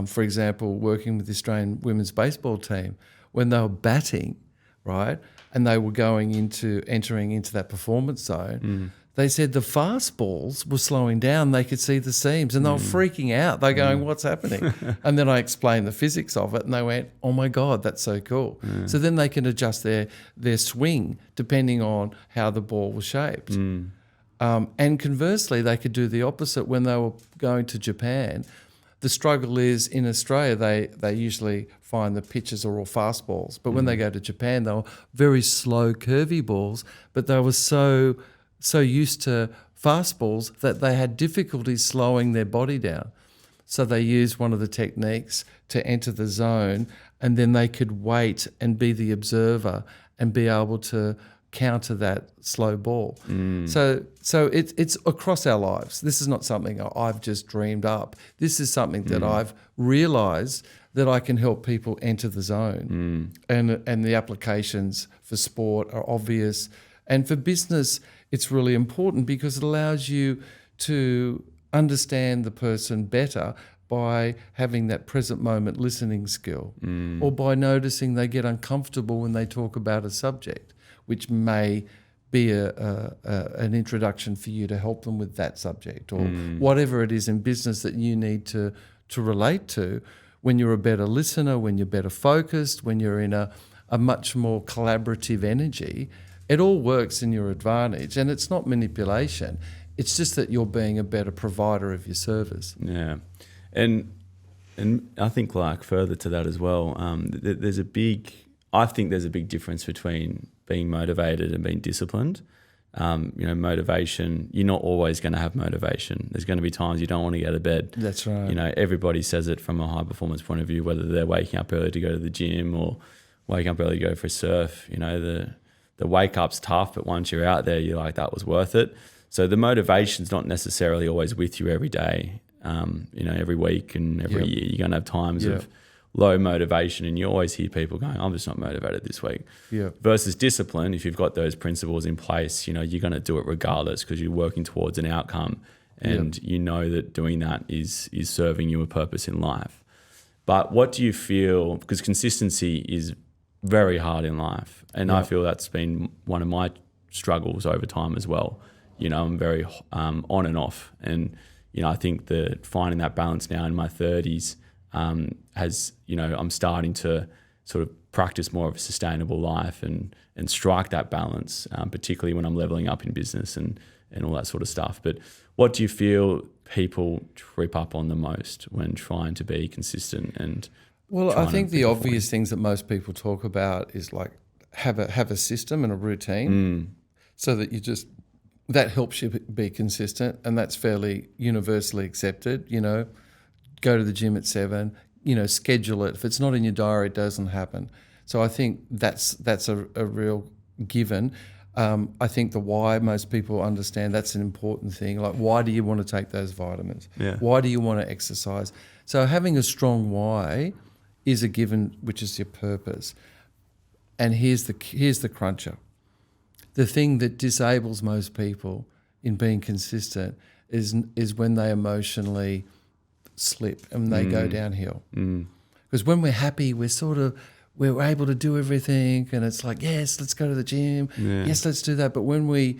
For example, working with the Australian women's baseball team, when they were batting, right, and they were entering into that performance zone, they said the fast balls were slowing down. They could see the seams and they were freaking out. They're going, what's happening? And then I explained the physics of it and they went, oh my God, that's so cool. So then they can adjust their swing depending on how the ball was shaped. And conversely, they could do the opposite when they were going to Japan. The struggle is in Australia, they usually find the pitches are all fast balls. But when they go to Japan, they were very slow, curvy balls, but they were so used to fast balls that they had difficulty slowing their body down. So they used one of the techniques to enter the zone, and then they could wait and be the observer and be able to counter that slow ball. So it's across our lives. This is not something I've just dreamed up. This is something that I've realised that I can help people enter the zone. And the applications for sport are obvious. And for business, it's really important because it allows you to understand the person better by having that present moment listening skill, or by noticing they get uncomfortable when they talk about a subject, which may be an introduction for you to help them with that subject, or whatever it is in business that you need to relate to. When you're a better listener, when you're better focused, when you're in a much more collaborative energy, it all works in your advantage. And it's not manipulation. It's just that you're being a better provider of your service. Yeah. And I think, like, further to that as well, I think there's a big difference between being motivated and being disciplined. Motivation, you're not always going to have motivation. There's going to be times you don't want to get out of bed. That's right. Everybody says it from a high performance point of view, whether they're waking up early to go to the gym or waking up early to go for a surf. The wake up's tough, but once you're out there, you're like, that was worth it. So the motivation's not necessarily always with you every day. Every week and every year, you're going to have times of low motivation, and you always hear people going, I'm just not motivated this week. Yeah. Versus discipline, if you've got those principles in place, you're going to do it regardless because you're working towards an outcome, and you know that doing that is serving you a purpose in life. But what do you feel, because consistency is very hard in life, and I feel that's been one of my struggles over time as well. You know, I'm very on and off, and you know, I think that finding that balance now in my 30s has, you know, I'm starting to sort of practice more of a sustainable life and strike that balance, particularly when I'm leveling up in business and all that sort of stuff. But what do you feel people trip up on the most when trying to be consistent and? Well, I think the obvious things that most people talk about is like have a system and a routine, so that that helps you be consistent, and that's fairly universally accepted. You know, go to the gym at 7. You know, schedule it. If it's not in your diary, it doesn't happen. So I think that's a real given. I think the why, most people understand that's an important thing. Like, why do you want to take those vitamins? Yeah. Why do you want to exercise? So having a strong why is a given, which is your purpose. And here's the cruncher. The thing that disables most people in being consistent is when they emotionally slip and they go downhill. Because when we're happy, we're able to do everything, and it's like, yes, let's go to the gym. Yeah. Yes, let's do that. But when we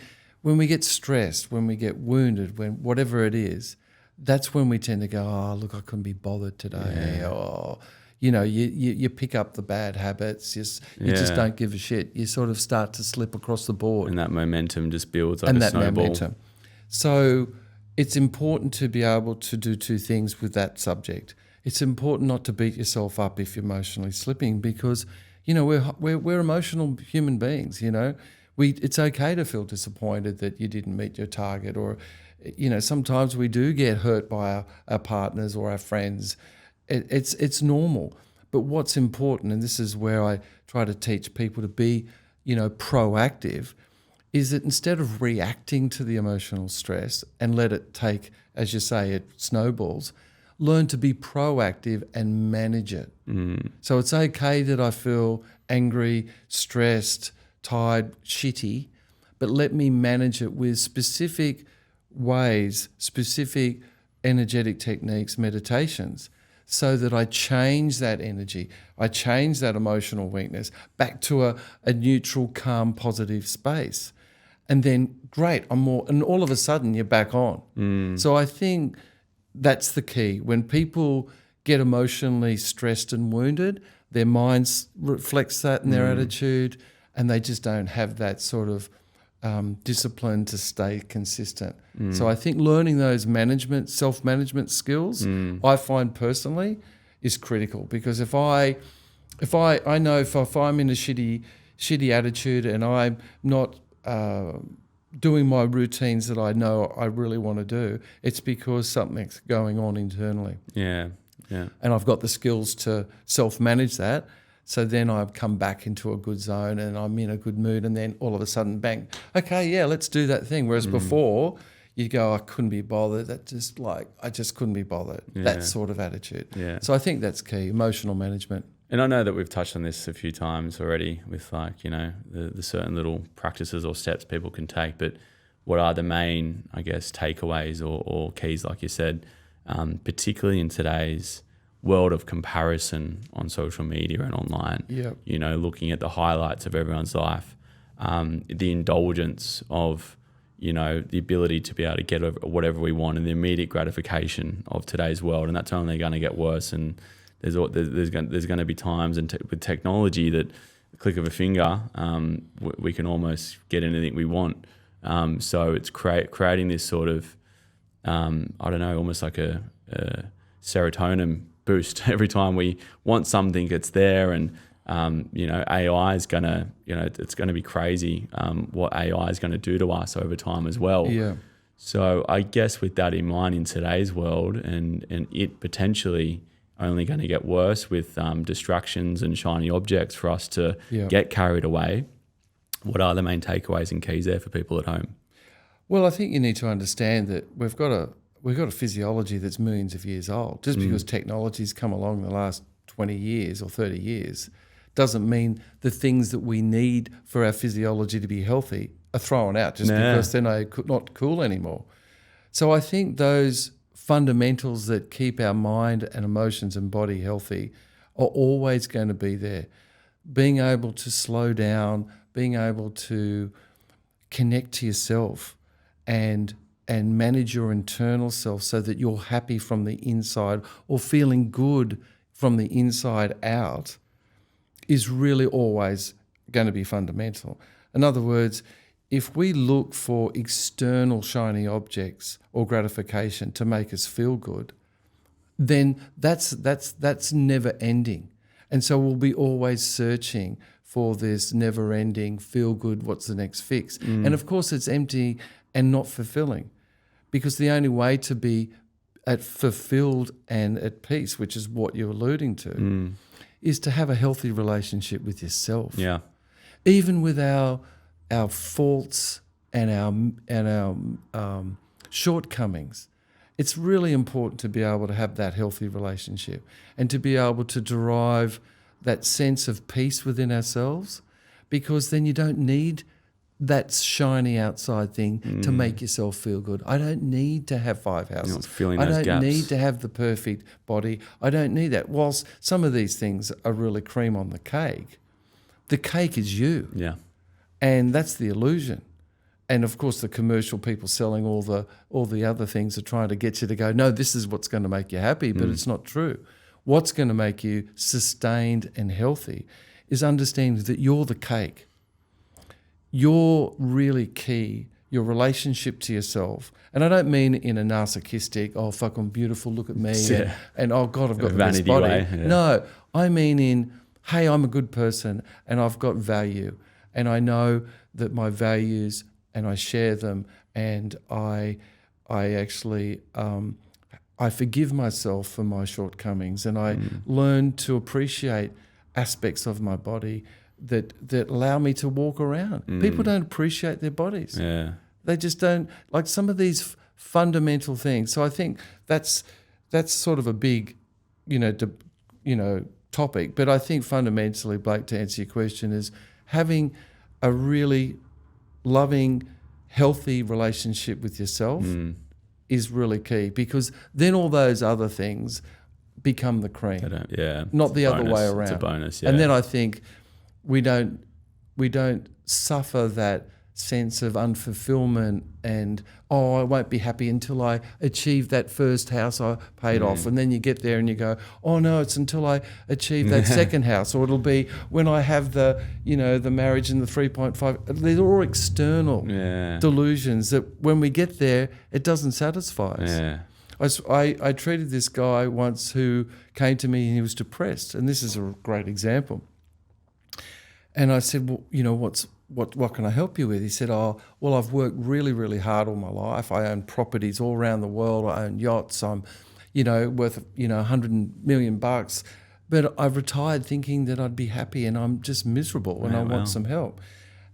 get stressed, when we get wounded, when whatever it is, that's when we tend to go, oh, look, I couldn't be bothered today. Yeah. Or, you know, you pick up the bad habits. You just don't give a shit. You sort of start to slip across the board. And that momentum just builds like a snowball. So it's important to be able to do two things with that subject. It's important not to beat yourself up if you're emotionally slipping, because, you know, we're emotional human beings. You know, it's okay to feel disappointed that you didn't meet your target, or, you know, sometimes we do get hurt by our partners or our friends. It's normal. But what's important, and this is where I try to teach people to be, you know, proactive, is that instead of reacting to the emotional stress and let it take, as you say, it snowballs, learn to be proactive and manage it. So it's okay that I feel angry, stressed, tired, shitty, but let me manage it with specific ways, specific energetic techniques, meditations, so that I change that energy, I change that emotional weakness back to a neutral, calm, positive space. And then, great, and all of a sudden you're back on. So I think that's the key. When people get emotionally stressed and wounded, their minds reflects that in their attitude, and they just don't have that sort of discipline to stay consistent. So I think learning those self-management skills, I find personally, is critical, because if I'm in a shitty attitude and I'm not doing my routines that I know I really want to do, it's because something's going on internally. Yeah. And I've got the skills to self-manage that. So then I come back into a good zone and I'm in a good mood, and then all of a sudden, bang, okay, yeah, let's do that thing. Whereas before, you go, I couldn't be bothered. I just couldn't be bothered. Yeah. That sort of attitude. Yeah. So I think that's key, emotional management. And I know that we've touched on this a few times already with, like, you know, the certain little practices or steps people can take, but what are the main, I guess, takeaways or keys, like you said, particularly in today's world of comparison on social media and online? Yep. You know, looking at the highlights of everyone's life, the indulgence of, you know, the ability to be able to get over whatever we want, and the immediate gratification of today's world, and that's only going to get worse. And there's going to be times with technology that the click of a finger, we can almost get anything we want. So it's creating this sort of, I don't know, almost like a serotonin boost every time we want something. It's there, and you know, AI is gonna, you know, it's going to be crazy what AI is going to do to us over time as well. Yeah. So I guess with that in mind, in today's world, and it potentially only going to get worse with distractions and shiny objects for us to get carried away, what are the main takeaways and keys there for people at home? Well, I think you need to understand that we've got a physiology that's millions of years old. Just because technology's come along the last 20 years or 30 years doesn't mean the things that we need for our physiology to be healthy are thrown out just because they're not cool anymore. So I think those fundamentals that keep our mind and emotions and body healthy are always going to be there. Being able to slow down, being able to connect to yourself and manage your internal self so that you're happy from the inside or feeling good from the inside out is really always going to be fundamental. In other words, if we look for external shiny objects or gratification to make us feel good, then that's never ending. And so we'll be always searching for this never ending feel good, what's the next fix? And of course it's empty and not fulfilling, because the only way to be fulfilled and at peace, which is what you're alluding to, is to have a healthy relationship with yourself. Yeah. Even with our faults and our shortcomings, it's really important to be able to have that healthy relationship and to be able to derive that sense of peace within ourselves, because then you don't need that shiny outside thing to make yourself feel good. I don't need to have 5 houses. You're not filling I those don't gaps. need to have the perfect body. I don't need that. Whilst some of these things are really cream on the cake is you. Yeah. And that's the illusion. And of course, the commercial people selling all the other things are trying to get you to go, no, this is what's going to make you happy, but it's not true. What's going to make you sustained and healthy is understanding that you're the cake. You're really key, your relationship to yourself. And I don't mean in a narcissistic, oh, fuck, I'm beautiful, look at me, and oh, God, I've got the best body. Way, yeah. No, I mean in, hey, I'm a good person and I've got value and I know that my values and I share them, and I actually I forgive myself for my shortcomings, and I learn to appreciate aspects of my body that allow me to walk around. People don't appreciate their bodies. Yeah. They just don't, like some of these fundamental things. So I think that's sort of a big, topic. But I think fundamentally, Blake, to answer your question, is having a really loving, healthy relationship with yourself is really key, because then all those other things become the cream. Not the other way around. It's a bonus, yeah. And then I think we don't suffer that sense of unfulfillment and, oh, I won't be happy until I achieve that first house I paid off. And then you get there and you go, oh no, it's until I achieve that second house, or it'll be when I have the marriage and the 3.5. They're all external delusions that when we get there, it doesn't satisfy us. Yeah. I treated this guy once who came to me and he was depressed, and this is a great example. And I said, well, what can I help you with? He said, oh, well, I've worked really, really hard all my life. I own properties all around the world. I own yachts. I'm, worth, $100 million. But I've retired thinking that I'd be happy, and I'm just miserable and I want some help.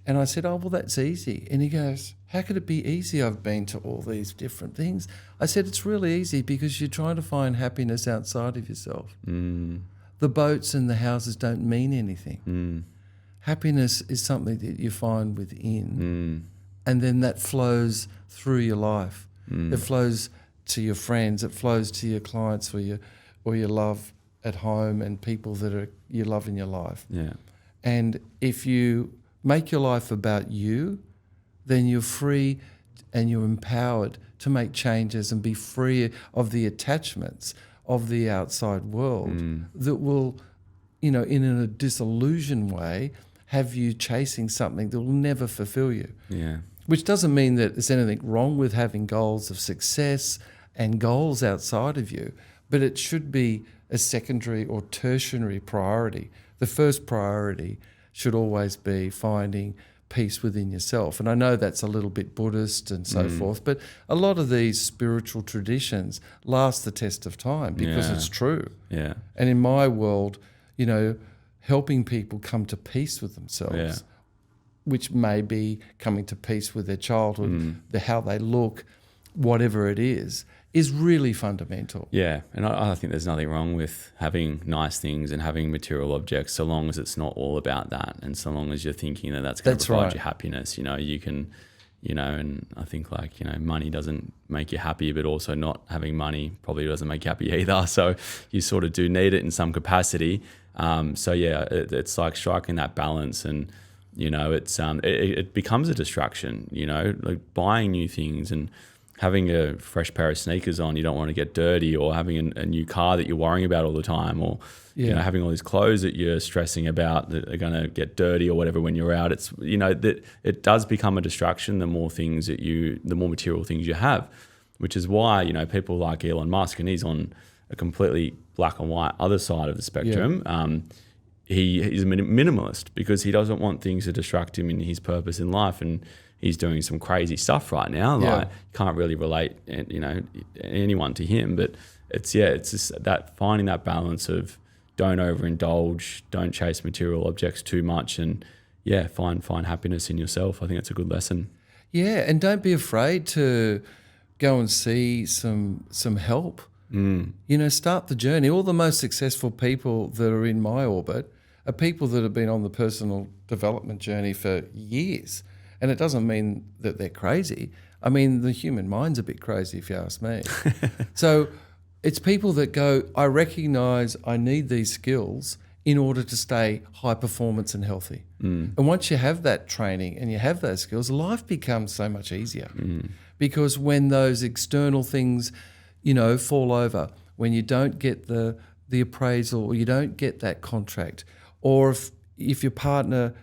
And I said, oh, well, that's easy. And he goes, how could it be easy? I've been to all these different things. I said, it's really easy because you're trying to find happiness outside of yourself. The boats and the houses don't mean anything. Happiness is something that you find within, and then that flows through your life. It flows to your friends. It flows to your clients or your love at home and people that you love in your life. Yeah. And if you make your life about you, then you're free and you're empowered to make changes and be free of the attachments of the outside world that will, in a disillusioned way, have you chasing something that will never fulfill you. Yeah. Which doesn't mean that there's anything wrong with having goals of success and goals outside of you, but it should be a secondary or tertiary priority. The first priority should always be finding peace within yourself. And I know that's a little bit Buddhist and so forth, but a lot of these spiritual traditions last the test of time because it's true. Yeah. And in my world, helping people come to peace with themselves, which may be coming to peace with their childhood, how they look, whatever it is really fundamental. Yeah, and I think there's nothing wrong with having nice things and having material objects, so long as it's not all about that, and so long as you're thinking that that's going to provide you happiness. You can and I think money doesn't make you happy, but also not having money probably doesn't make you happy either. So you sort of do need it in some capacity. It's like striking that balance, and it becomes a distraction. Like buying new things and having a fresh pair of sneakers on, you don't want to get dirty, or having a new car that you're worrying about all the time, or having all these clothes that you're stressing about that are going to get dirty or whatever when you're out. It's that it does become a distraction the more material things you have, which is why people like Elon Musk, and he's on a completely black and white other side of the spectrum. He's a minimalist because he doesn't want things to distract him in his purpose in life, and he's doing some crazy stuff right now. Like, can't really relate, anyone to him, but it's just that finding that balance of don't overindulge, don't chase material objects too much, and find happiness in yourself. I think that's a good lesson. Yeah, and don't be afraid to go and see some help. Start the journey. All the most successful people that are in my orbit are people that have been on the personal development journey for years. And it doesn't mean that they're crazy. I mean, the human mind's a bit crazy, if you ask me. So it's people that go, I recognise I need these skills in order to stay high performance and healthy. And once you have that training and you have those skills, life becomes so much easier. Because when those external things, fall over, when you don't get the appraisal, or you don't get that contract, or if your partner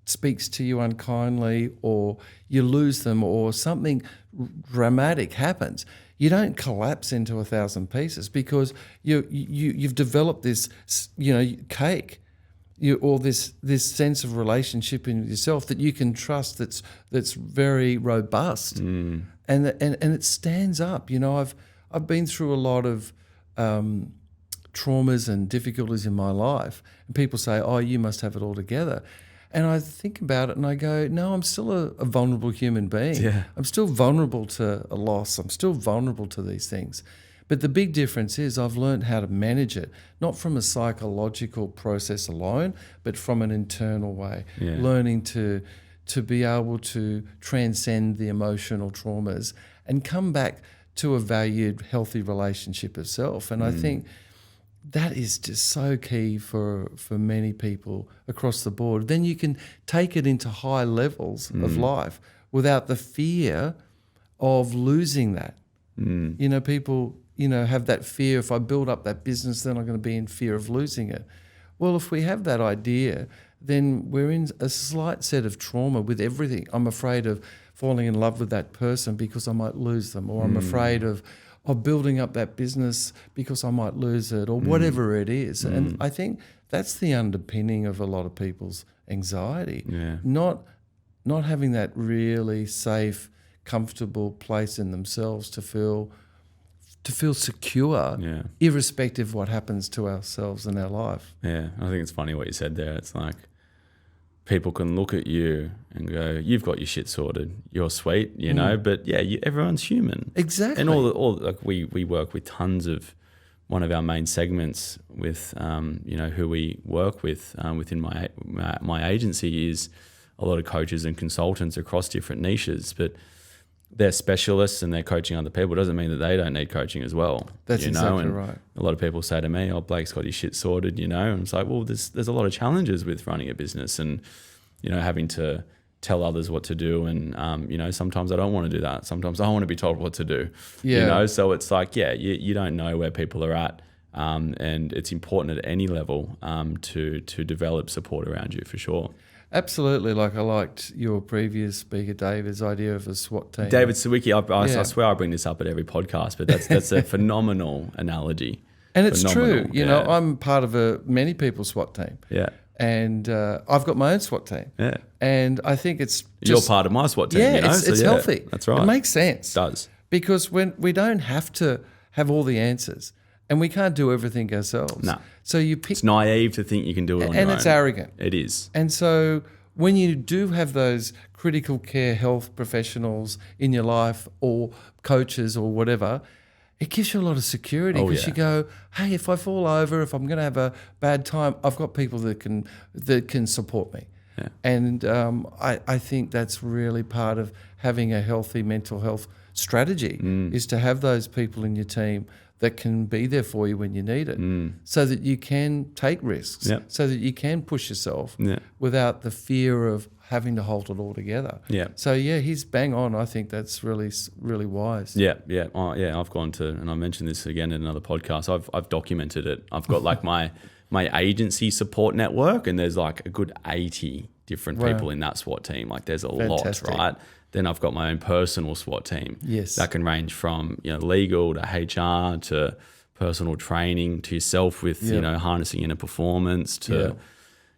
speaks to you unkindly, or you lose them, or something dramatic happens, you don't collapse into 1,000 pieces because you've developed this cake, or this sense of relationship in yourself that you can trust, that's very robust, and it stands up. I've been through a lot of traumas and difficulties in my life, and people say, oh, you must have it all together. And I think about it and I go, no, I'm still a vulnerable human being. Yeah. I'm still vulnerable to a loss. I'm still vulnerable to these things. But the big difference is I've learned how to manage it, not from a psychological process alone, but from an internal way, learning to be able to transcend the emotional traumas and come back to a valued, healthy relationship of self. And I think that is just so key for many people across the board. Then you can take it into high levels of life without the fear of losing that. People, have that fear, if I build up that business, then I'm going to be in fear of losing it. Well, if we have that idea, then we're in a slight set of trauma with everything. I'm afraid of falling in love with that person because I might lose them, or I'm afraid of building up that business because I might lose it, or whatever it is. And I think that's the underpinning of a lot of people's anxiety. Not having that really safe, comfortable place in themselves to feel secure, irrespective of what happens to ourselves in our life. Yeah, I think it's funny what you said there. It's like people can look at you and go, you've got your shit sorted, you're sweet, but everyone's human. Exactly. And we work with tons of, one of our main segments with, who we work with within my agency is a lot of coaches and consultants across different niches, but they're specialists and they're coaching other people. It doesn't mean that they don't need coaching as well. That's exactly right. A lot of people say to me, oh, Blake's got his shit sorted, and it's like, well, there's a lot of challenges with running a business and, having to tell others what to do. And, sometimes I don't want to do that. Sometimes I want to be told what to do, So it's like, you don't know where people are at. And it's important at any level to develop support around you for sure. Absolutely. Like I liked your previous speaker, David's idea of a SWAT team. David Sawicki, I swear I bring this up at every podcast, but that's a phenomenal analogy. And it's true. I'm part of many people's SWAT team. Yeah. And I've got my own SWAT team. Yeah. And I think it's just... You're part of my SWAT team, it's healthy. That's right. It makes sense. It does. Because when we don't have to have all the answers and we can't do everything ourselves. No. So you pick... It's naive to think you can do it on your own. And it's arrogant. It is. And so when you do have those critical care health professionals in your life, or coaches or whatever, it gives you a lot of security because you go, hey, if I fall over, if I'm going to have a bad time, I've got people that can support me. Yeah. And I think that's really part of having a healthy mental health strategy is to have those people in your team that can be there for you when you need it, so that you can take risks, so that you can push yourself without the fear of having to hold it all together. Yeah. So yeah, he's bang on. I think that's really, really wise. Yeah. I've gone to, and I mentioned this again in another podcast. I've documented it. I've got like my agency support network, and there's like a good 80 different people in that SWAT team. Like there's a Fantastic. lot, right? Then I've got my own personal SWAT team. Yes. That can range from, legal to HR to personal training to yourself with, harnessing inner performance to,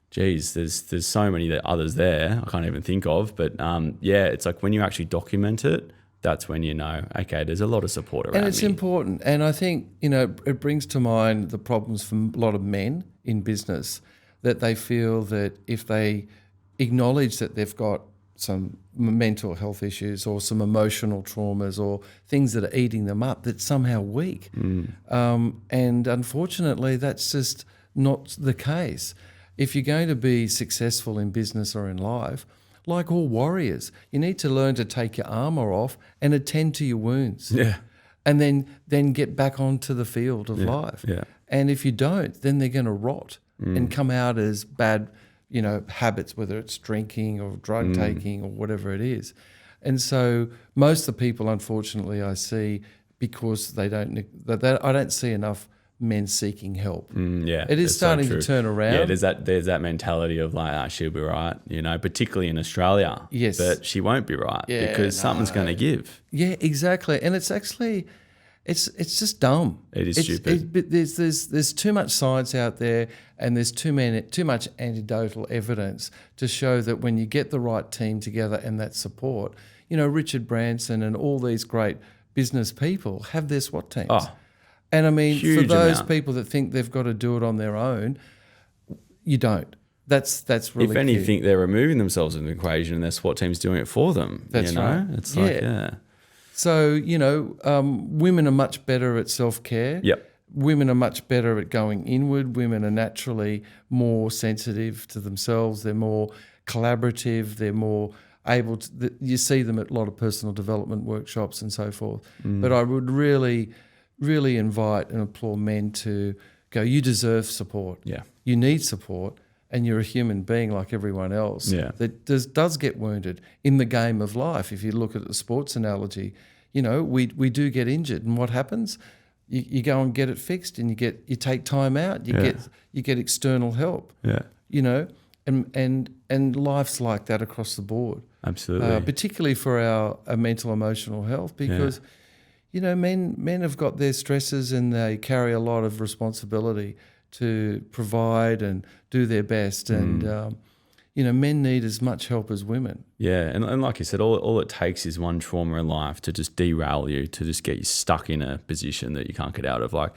geez, there's so many others there I can't even think of. But it's like when you actually document it, that's when you know, okay, there's a lot of support around me. And it's important. And I think, it brings to mind the problems from a lot of men in business, that they feel that if they acknowledge that they've got some mental health issues or some emotional traumas or things that are eating them up, that's somehow weak. And unfortunately, that's just not the case. If you're going to be successful in business or in life, like all warriors, you need to learn to take your armor off and attend to your wounds. Yeah. And then get back onto the field of life. Yeah. And if you don't, then they're going to rot and come out as bad, habits, whether it's drinking or drug taking or whatever it is. And so most of the people, unfortunately, I see, because I don't see enough men seeking help. It is starting to turn around. Yeah, there's that mentality of like, she'll be right, particularly in Australia. Yes. But she won't be right because something's going to give. Yeah, exactly. And it's actually, it's just dumb. It is stupid. There's too much science out there, and there's too much anecdotal evidence to show that when you get the right team together and that support, Richard Branson and all these great business people have their SWAT teams. Oh, and I mean, huge for those amount. people that think they've got to do it on their own, you don't. That's really if anything, they're removing themselves from the equation, and their SWAT team's doing it for them. That's right. It's like, So, women are much better at self-care. Yep. Women are much better at going inward. Women are naturally more sensitive to themselves. They're more collaborative. They're more able to, you see them at a lot of personal development workshops and so forth. But I would really, really invite and implore men to go, you deserve support. Yeah. You need support, and you're a human being like everyone else that does get wounded in the game of life. If you look at the sports analogy, we do get injured, and what happens? You go and get it fixed, and you take time out. You get external help. Yeah. And life's like that across the board. Absolutely. Particularly for our mental emotional health, because men have got their stresses, and they carry a lot of responsibility to provide and do their best. And men need as much help as women. Yeah, and like you said, all it takes is one trauma in life to just derail you, to just get you stuck in a position that you can't get out of. Like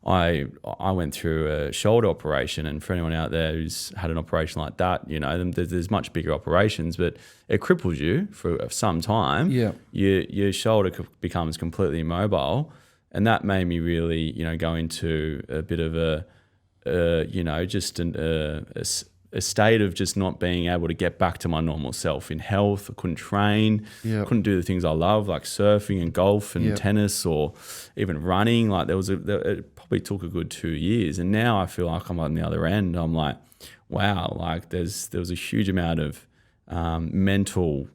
I went through a shoulder operation, and for anyone out there who's had an operation like that, there's much bigger operations, but it cripples you for some time. Yeah. Your shoulder becomes completely immobile, and that made me really, go into a bit of a state of just not being able to get back to my normal self in health. I couldn't train, couldn't do the things I love, like surfing and golf and tennis, or even running. Like it probably took a good 2 years, and now I feel like I'm on the other end. I'm like, wow, like there was a huge amount of mental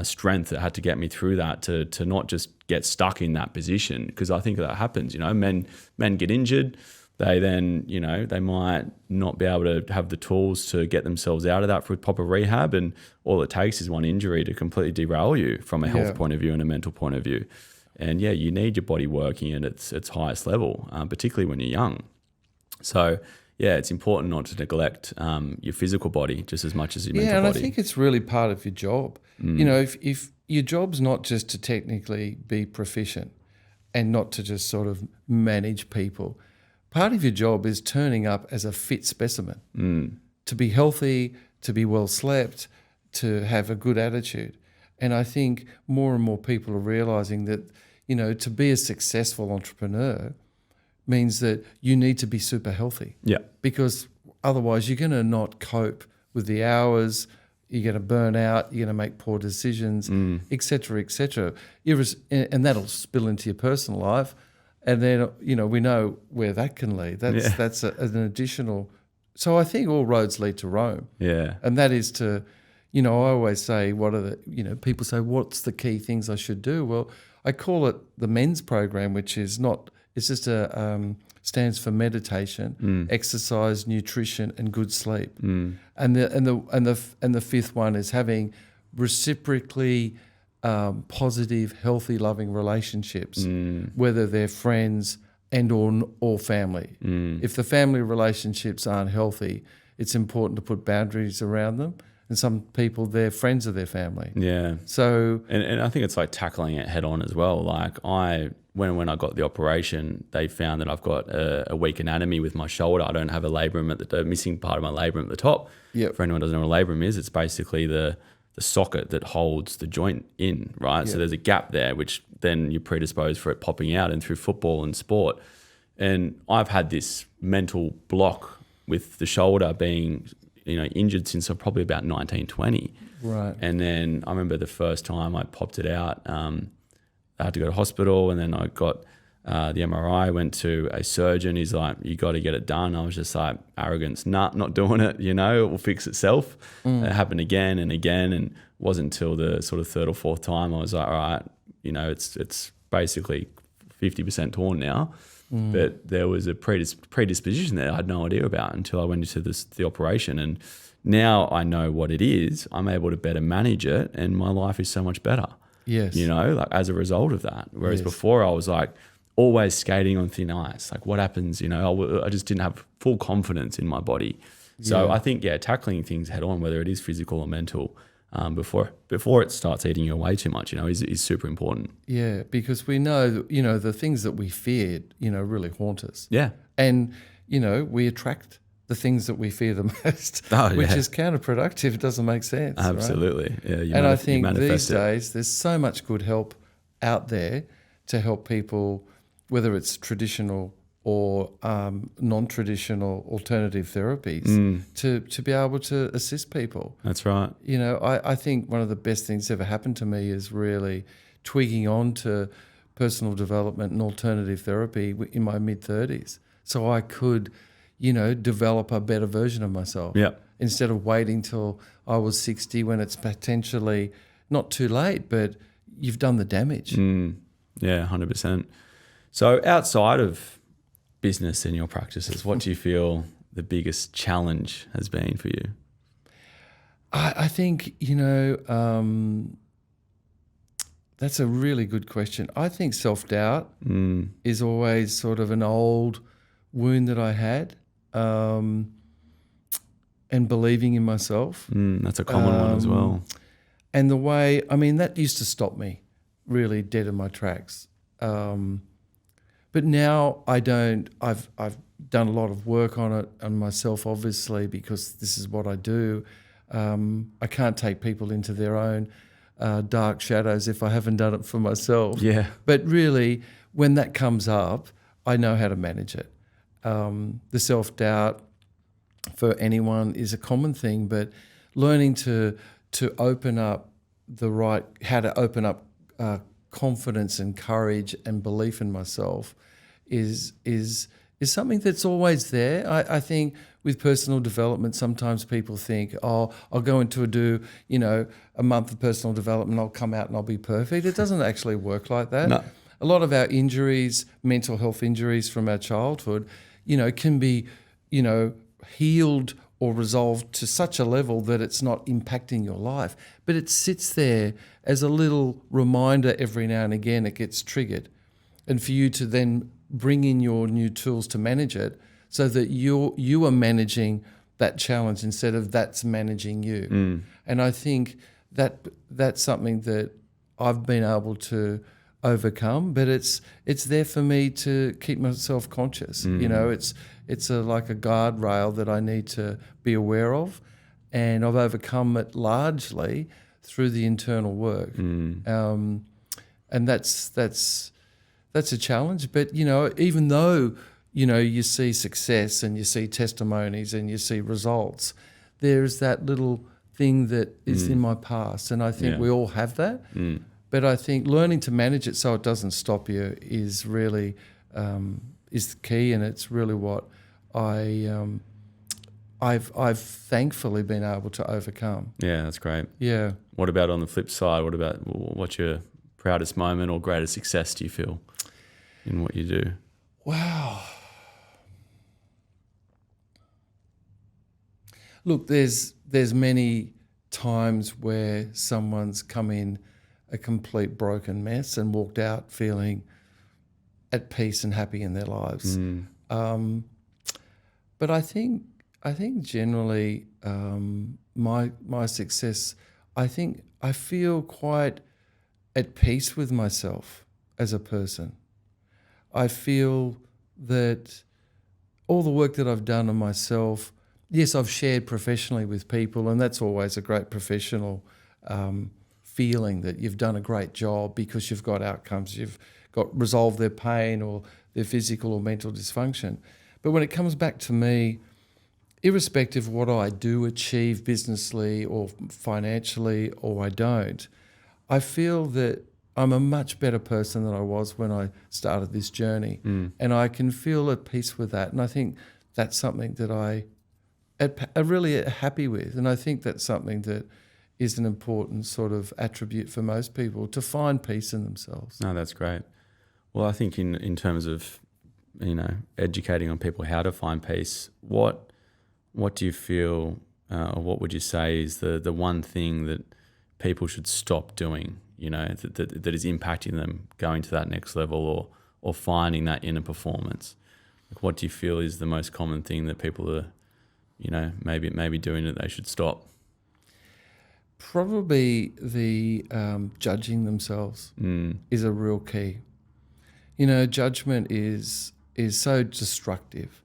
strength that had to get me through that to not just get stuck in that position, because I think that happens. Men get injured. They then, they might not be able to have the tools to get themselves out of that for proper rehab, and all it takes is one injury to completely derail you from a health point of view and a mental point of view. And you need your body working at its highest level, particularly when you're young. So it's important not to neglect your physical body just as much as your mental body. Yeah, and I think it's really part of your job. If your job's not just to technically be proficient and not to just sort of manage people, part of your job is turning up as a fit specimen, to be healthy, to be well slept, to have a good attitude. And I think more and more people are realising that, to be a successful entrepreneur means that you need to be super healthy. Yeah. Because otherwise you're going to not cope with the hours, you're going to burn out, you're going to make poor decisions, et cetera, et cetera. And that'll spill into your personal life. And then, we know where that can lead. That's an additional. So I think all roads lead to Rome. Yeah. And that is to, I always say, people say, what's the key things I should do? Well, I call it the MENS program, which is it's just stands for meditation, exercise, nutrition, and good sleep. And the fifth one is having reciprocally positive, healthy, loving relationships, whether they're friends and or family. If the family relationships aren't healthy, it's important to put boundaries around them. And some people, they're friends of their family. Yeah. So, and I think it's like tackling it head on as well. Like when I got the operation, they found that I've got a weak anatomy with my shoulder. I don't have a labrum at the missing part of my labrum at the top. Yep. For anyone who doesn't know what a labrum is, it's basically the socket that holds the joint in, right? Yep. So there's a gap there, which then you're predisposed for it popping out, and through football and sport. And I've had this mental block with the shoulder being injured since probably about 1920. Right. And then I remember the first time I popped it out, I had to go to hospital, and then I got the MRI, went to a surgeon. He's like, you got to get it done. I was just like, arrogance, nah, not doing it, it will fix itself. It happened again and again, and it wasn't until the sort of third or fourth time I was like, all right, it's basically 50% torn now. But there was a predisposition there I had no idea about until I went into the operation. And now I know what it is. I'm able to better manage it, and my life is so much better. Yes. Like as a result of that. Whereas before I was like always skating on thin ice. Like what happens, I just didn't have full confidence in my body. So I think, tackling things head on, whether it is physical or mental, before it starts eating you away too much, is super important. Yeah, because we know, the things that we feared, really haunt us. Yeah. And, we attract the things that we fear the most, which is counterproductive. It doesn't make sense. Absolutely. Right? Yeah. I think these days there's so much good help out there to help people, whether it's traditional or non-traditional alternative therapies, to be able to assist people. That's right. I think one of the best things that's ever happened to me is really tweaking on to personal development and alternative therapy in my mid-30s, so I could, develop a better version of myself. Yeah. Instead of waiting till I was 60 when it's potentially not too late, but you've done the damage. Yeah, 100%. So outside of business and your practices, what do you feel the biggest challenge has been for you? I think, that's a really good question. I think self-doubt is always sort of an old wound that I had, and believing in myself. That's a common one as well. And the way, that used to stop me really dead in my tracks. But now I don't. I've done a lot of work on it, on myself, obviously, because this is what I do. I can't take people into their own dark shadows if I haven't done it for myself. Yeah. But really, when that comes up, I know how to manage it. The self-doubt for anyone is a common thing, but learning to open up how to open up confidence and courage and belief in myself is something that's always there. I think with personal development, sometimes people think, I'll go into a month of personal development, I'll come out and I'll be perfect. It doesn't actually work like that. No. A lot of our injuries, mental health injuries from our childhood, can be, healed or resolved to such a level that it's not impacting your life. But it sits there as a little reminder every now and again. It gets triggered. And for you to then bring in your new tools to manage it so that you are managing that challenge instead of that's managing you. And I think that's something that I've been able to overcome, but it's there for me to keep myself conscious. It's like a guardrail that I need to be aware of, and I've overcome it largely through the internal work. And that's a challenge. But even though you see success and you see testimonies and you see results, there's that little thing that is in my past, and I think we all have that. But I think learning to manage it so it doesn't stop you is really is the key, and it's really what I've thankfully been able to overcome. Yeah, that's great. Yeah. What about on the flip side? What's your proudest moment or greatest success, do you feel, in what you do? Wow. Look, there's many times where someone's come in a complete broken mess and walked out feeling at peace and happy in their lives. But I think generally my success, I think I feel quite at peace with myself as a person. I feel that all the work that I've done on myself, yes, I've shared professionally with people, and that's always a great professional feeling that you've done a great job because you've got outcomes, you've got resolved their pain or their physical or mental dysfunction. But when it comes back to me, irrespective of what I do achieve businessly or financially or I don't, I feel that I'm a much better person than I was when I started this journey. And I can feel at peace with that. And I think that's something that I'm really happy with. And I think that's something that is an important sort of attribute for most people, to find peace in themselves. No, that's great. Well, I think in terms of, educating on people how to find peace, what do you feel, or what would you say is the one thing that people should stop doing, that is impacting them going to that next level or finding that inner performance? Like, what do you feel is the most common thing that people are, maybe doing that they should stop? Probably the judging themselves is a real key. Judgment is so destructive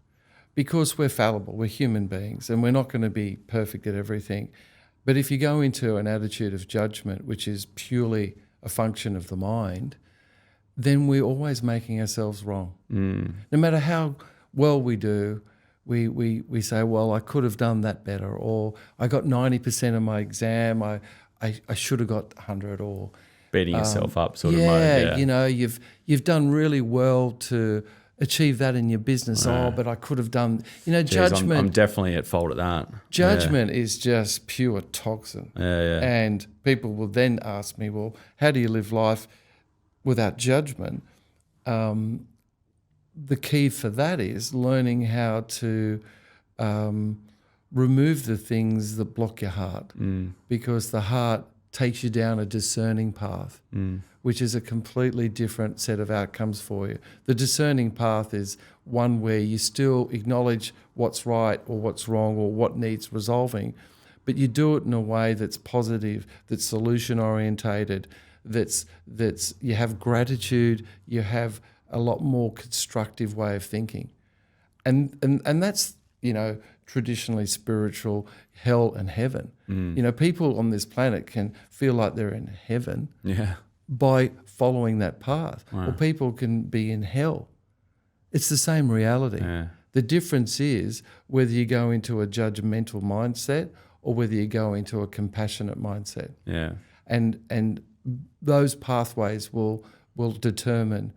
because we're fallible, we're human beings, and we're not going to be perfect at everything. But if you go into an attitude of judgment, which is purely a function of the mind, then we're always making ourselves wrong. No matter how well we do, we say, well, I could have done that better, or I got 90% of my exam, I should have got 100, or beating yourself up sort of mode. Yeah, you've done really well to achieve that in your business. Oh, but I could have done, judgment. I'm definitely at fault at that. Judgment is just pure toxin. And people will then ask me, well, how do you live life without judgment? The key for that is learning how to remove the things that block your heart, because the heart takes you down a discerning path, which is a completely different set of outcomes for you. The discerning path is one where you still acknowledge what's right or what's wrong or what needs resolving, but you do it in a way that's positive, that's solution orientated, that's you have gratitude, you have a lot more constructive way of thinking, and that's traditionally spiritual hell and heaven. People on this planet can feel like they're in heaven by following that path, or people can be in hell. It's the same reality. The difference is whether you go into a judgmental mindset or whether you go into a compassionate mindset. And those pathways will determine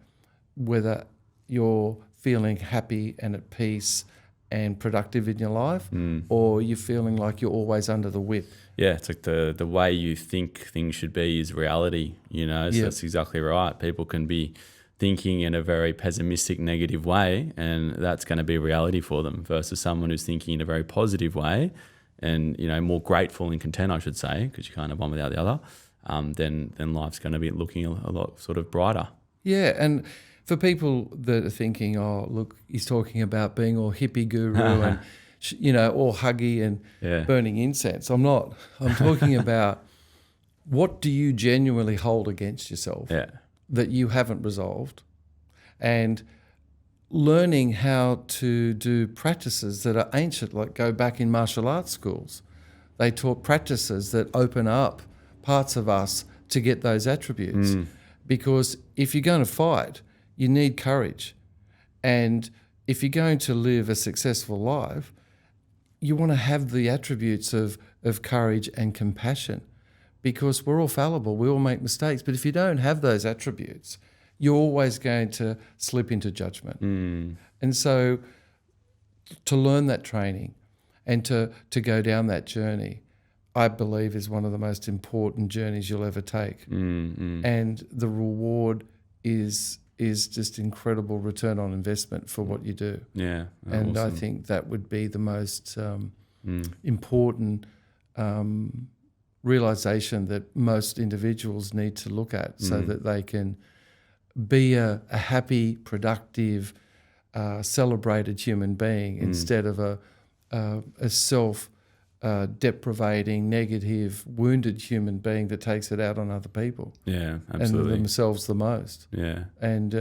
whether you're feeling happy and at peace and productive in your life, or you're feeling like you're always under the whip. Yeah, it's like the way you think things should be is reality, so that's exactly right. People can be thinking in a very pessimistic, negative way, and that's going to be reality for them, versus someone who's thinking in a very positive way and, more grateful and content, I should say, because you can't have one without the other, then life's going to be looking a lot sort of brighter. Yeah, and for people that are thinking, oh, look, he's talking about being all hippie guru and, all huggy and burning incense. I'm not. I'm talking about what do you genuinely hold against yourself that you haven't resolved, and learning how to do practices that are ancient, like go back in martial arts schools. They taught practices that open up parts of us to get those attributes. Because if you're going to fight, you need courage. And if you're going to live a successful life, you want to have the attributes of of courage and compassion, because we're all fallible, we all make mistakes. But if you don't have those attributes, you're always going to slip into judgment. And so to learn that training and to go down that journey, I believe is one of the most important journeys you'll ever take. And the reward is just incredible return on investment for what you do. Yeah. And awesome. I think that would be the most important realization that most individuals need to look at, so that they can be a happy, productive, celebrated human being instead of a self-deprivating, negative, wounded human being that takes it out on other people. Yeah, absolutely. And themselves the most. Yeah. And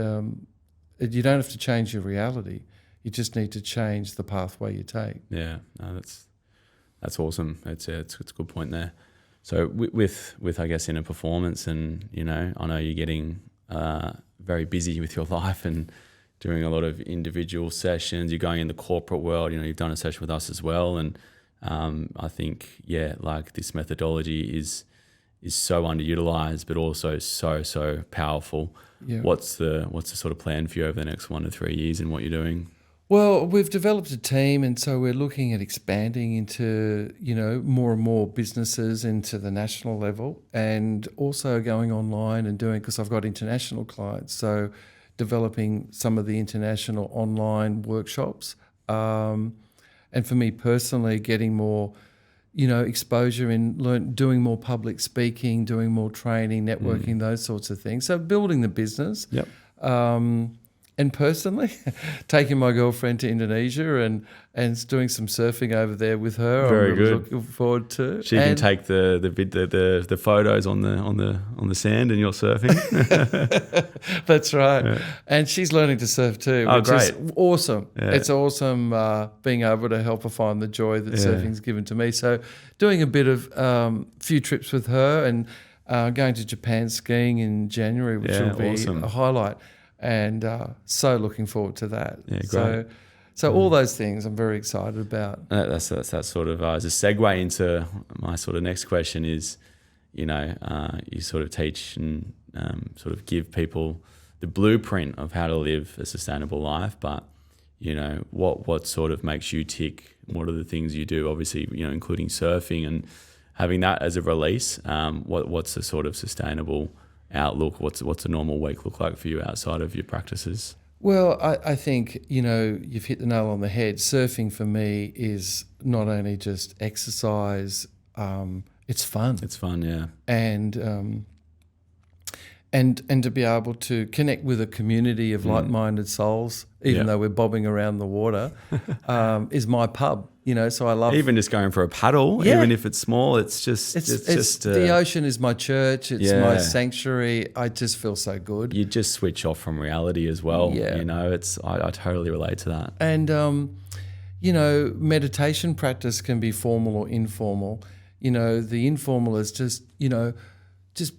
you don't have to change your reality. You just need to change the pathway you take. Yeah, no, that's awesome. It's a good point there. So with I guess inner performance, and I know you're getting very busy with your life and doing a lot of individual sessions. You're going in the corporate world. You've done a session with us as well, and I think like this methodology is so underutilized, but also so powerful. Yeah. What's the sort of plan for you over the next 1 to 3 years in what you're doing? Well, we've developed a team, and so we're looking at expanding into, more and more businesses into the national level, and also going online and doing, because I've got international clients, so developing some of the international online workshops. And for me personally, getting more, exposure in doing more public speaking, doing more training, networking, those sorts of things. So building the business. Yep. And personally, taking my girlfriend to Indonesia and doing some surfing over there with her. Very I'm really good. looking forward to. She can take the photos on the sand, and you're surfing. That's right. Yeah. And she's learning to surf too, Oh, which great. is awesome. Yeah. It's awesome being able to help her find the joy that surfing's given to me. So doing a bit of few trips with her, and going to Japan skiing in January, which will be awesome. a highlight. And so looking forward to that. Yeah, great. So all those things I'm very excited about. That's sort of as a segue into my sort of next question is, you sort of teach and sort of give people the blueprint of how to live a sustainable life, but what sort of makes you tick? What are the things you do? Obviously, including surfing and having that as a release. What's the sort of sustainable outlook? What's a normal week look like for you outside of your practices? Well, I think, you've hit the nail on the head. Surfing for me is not only just exercise, it's fun. It's fun, yeah. And to be able to connect with a community of like-minded souls, even though we're bobbing around the water, is my pub. So I love even just going for a paddle, even if it's small. It's just the ocean is my church. It's my sanctuary. I just feel so good. You just switch off from reality as well. Yeah. I totally relate to that. And meditation practice can be formal or informal. The informal is just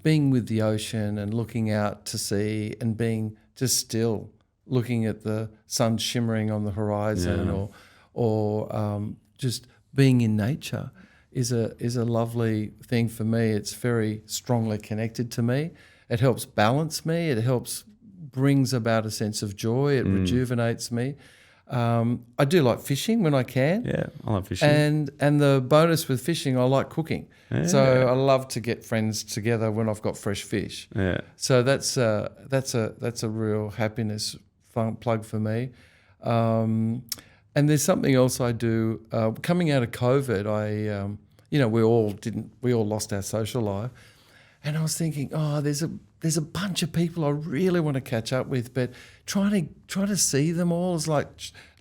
being with the ocean and looking out to sea and being just still, looking at the sun shimmering on the horizon, or just being in nature is a lovely thing for me. It's very strongly connected to me. It helps balance me. It brings about a sense of joy. It rejuvenates me. I do like fishing when I can. Yeah, I love fishing. And the bonus with fishing, I like cooking. Yeah. So I love to get friends together when I've got fresh fish. Yeah. So that's a real happiness plug for me. And there's something else I do. Coming out of COVID, we all lost our social life, and I was thinking, there's a bunch of people I really want to catch up with, but trying to see them all is like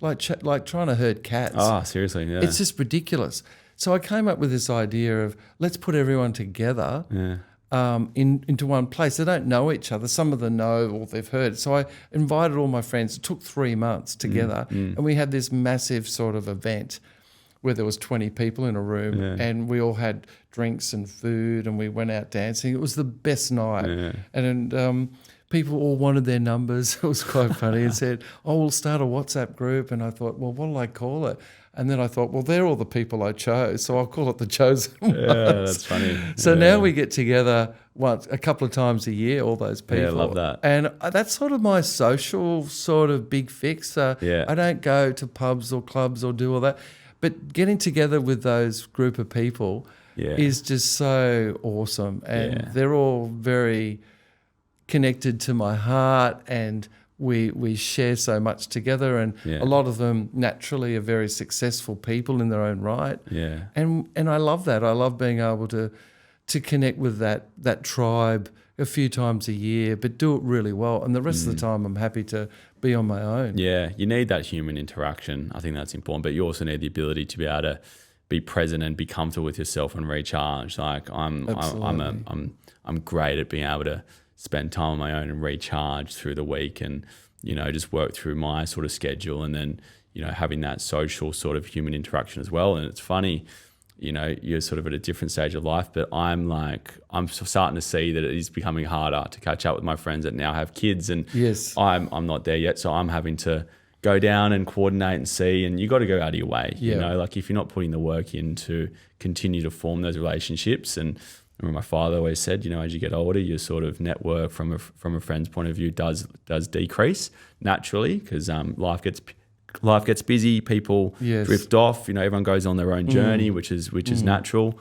trying to herd cats. Oh, seriously, yeah. It's just ridiculous. So I came up with this idea of let's put everyone together. Yeah. Into one place. They don't know each other. Some of them know or they've heard. So I invited all my friends. It took 3 months together, and we had this massive sort of event where there was 20 people in a room, and we all had drinks and food, and we went out dancing. It was the best night. Yeah. And people all wanted their numbers. It was quite funny, and said, "Oh, we'll start a WhatsApp group." And I thought, well, what'll I call it? And then I thought, well, they're all the people I chose, so I'll call it the chosen ones. Yeah, that's funny. So now we get together a couple of times a year, all those people. Yeah, I love that. And that's sort of my social sort of big fix. Yeah. I don't go to pubs or clubs or do all that. But getting together with those group of people is just so awesome. And they're all very connected to my heart, and we share so much together, and a lot of them naturally are very successful people in their own right. Yeah. And I love that. I love being able to connect with that tribe a few times a year, but do it really well. And the rest of the time I'm happy to be on my own. Yeah, you need that human interaction. I think that's important, but you also need the ability to be able to be present and be comfortable with yourself and recharge. Like I'm great at being able to spend time on my own and recharge through the week, and just work through my sort of schedule, and then having that social sort of human interaction as well. And it's funny, you're sort of at a different stage of life, but I'm starting to see that it is becoming harder to catch up with my friends that now have kids, and I'm not there yet, so I'm having to go down and coordinate and see, and you got to go out of your way. Like if you're not putting the work in to continue to form those relationships. And I remember my father always said, as you get older, your sort of network from a friend's point of view does decrease naturally, because life gets busy, people drift off, everyone goes on their own journey, which is natural.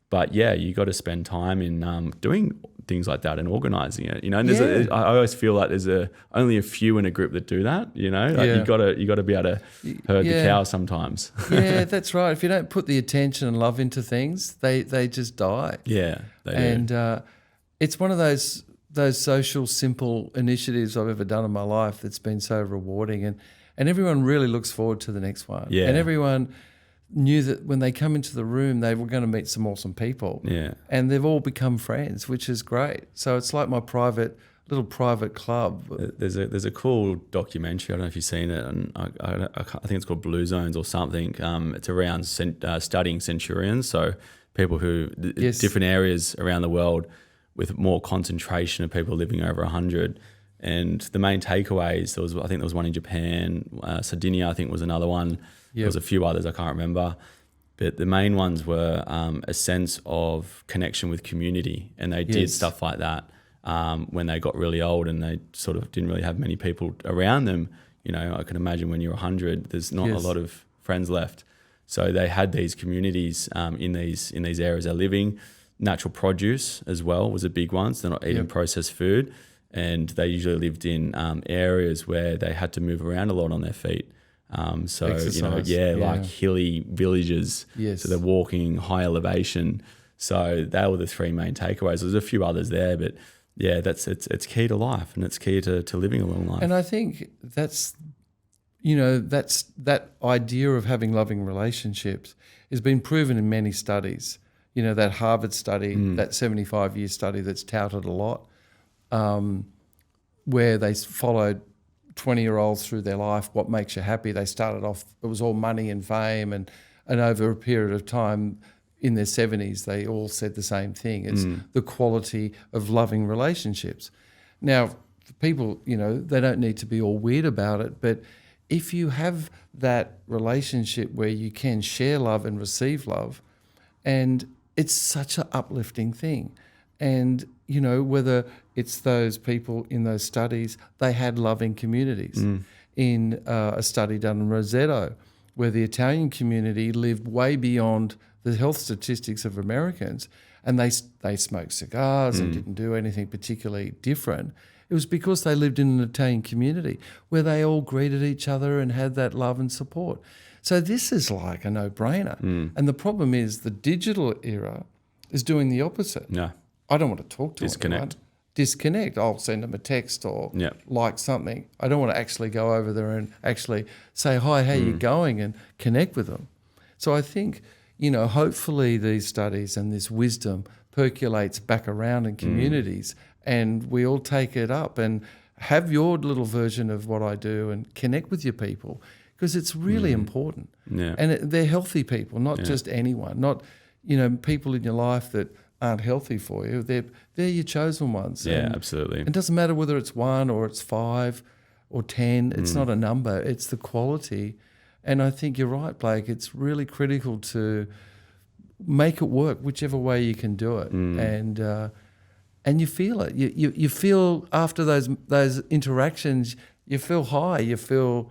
But you got to spend time in doing things like that and organising it. And I always feel like there's only a few in a group that do that. You got to be able to herd the cow sometimes. Yeah, that's right. If you don't put the attention and love into things, they just die. Yeah, they do. And it's one of those social simple initiatives I've ever done in my life that's been so rewarding, and everyone really looks forward to the next one. Yeah. And everyone knew that when they come into the room, they were going to meet some awesome people. Yeah. And they've all become friends, which is great. So it's like my little private club. There's a cool documentary, I don't know if you've seen it, and I think it's called Blue Zones or something. It's around studying centurions, so people who, different areas around the world with more concentration of people living over 100. And the main takeaways, I think there was one in Japan, Sardinia I think was another one. There was a few others I can't remember. But the main ones were a sense of connection with community. And they did stuff like that when they got really old and they sort of didn't really have many people around them. I can imagine when you're 100, there's not a lot of friends left. So they had these communities in these areas they're living. Natural produce as well was a big one. So they're not eating processed food. And they usually lived in areas where they had to move around a lot on their feet. Like hilly villages. Yes. So they're walking high elevation. So they were the three main takeaways. There's a few others there, but it's key to life, and it's key to living a long life. And I think that's that idea of having loving relationships has been proven in many studies. That Harvard study, that 75-year study that's touted a lot, where they followed 20-year-olds through their life, what makes you happy. They started off, it was all money and fame, and over a period of time in their 70s, they all said the same thing. It's the quality of loving relationships. Now, for people, they don't need to be all weird about it, but if you have that relationship where you can share love and receive love, and it's such an uplifting thing. And, whether it's those people in those studies, they had loving communities. In a study done in Roseto, where the Italian community lived way beyond the health statistics of Americans, and they smoked cigars and didn't do anything particularly different. It was because they lived in an Italian community where they all greeted each other and had that love and support. So this is like a no-brainer. And the problem is the digital era is doing the opposite. Yeah. I don't want to talk to Disconnect. anyone. Disconnect. I'll send them a text or like something. I don't want to actually go over there and actually say, hi, how you going, and connect with them. So I think, hopefully these studies and this wisdom percolates back around in communities and we all take it up and have your little version of what I do and connect with your people, because it's really important. Yeah. And they're healthy people, not just anyone, not, people in your life that aren't healthy for you. They're your chosen ones. Yeah, and absolutely. it doesn't matter whether it's 1 or it's 5 or 10. It's not a number. It's the quality. And I think you're right, Blake. It's really critical to make it work whichever way you can do it. And you feel it. You feel after those interactions, you feel high. You feel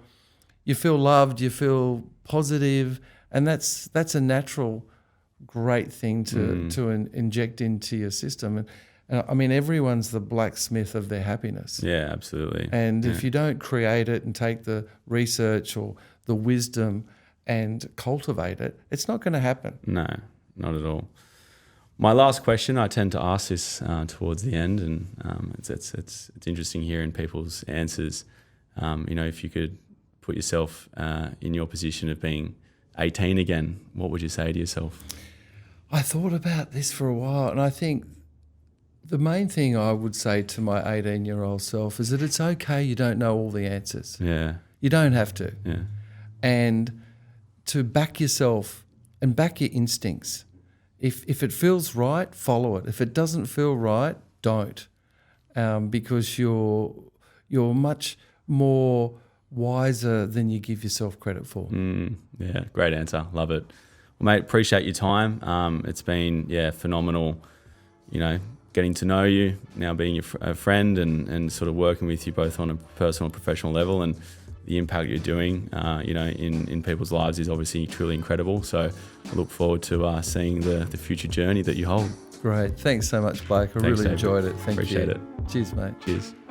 loved. You feel positive, and that's a natural, great thing to inject into your system. And I mean, everyone's the blacksmith of their happiness. Yeah, absolutely. And if you don't create it and take the research or the wisdom and cultivate it, it's not going to happen. No, not at all. My last question, I tend to ask this towards the end, and it's interesting hearing people's answers. If you could put yourself in your position of being 18 again, what would you say to yourself? I thought about this for a while, and I think the main thing I would say to my 18-year-old self is that it's okay you don't know all the answers. Yeah. You don't have to. Yeah. And to back yourself and back your instincts. If it feels right, follow it. If it doesn't feel right, don't. Because you're much more wiser than you give yourself credit for. Yeah, great answer. Love it. Well, mate, appreciate your time. It's been, phenomenal, getting to know you, now being a friend and sort of working with you both on a personal and professional level, and the impact you're doing, in people's lives is obviously truly incredible. So I look forward to seeing the future journey that you hold. Great. Thanks so much, Blake. I really enjoyed it. Thank you. Appreciate it. Cheers, mate. Cheers.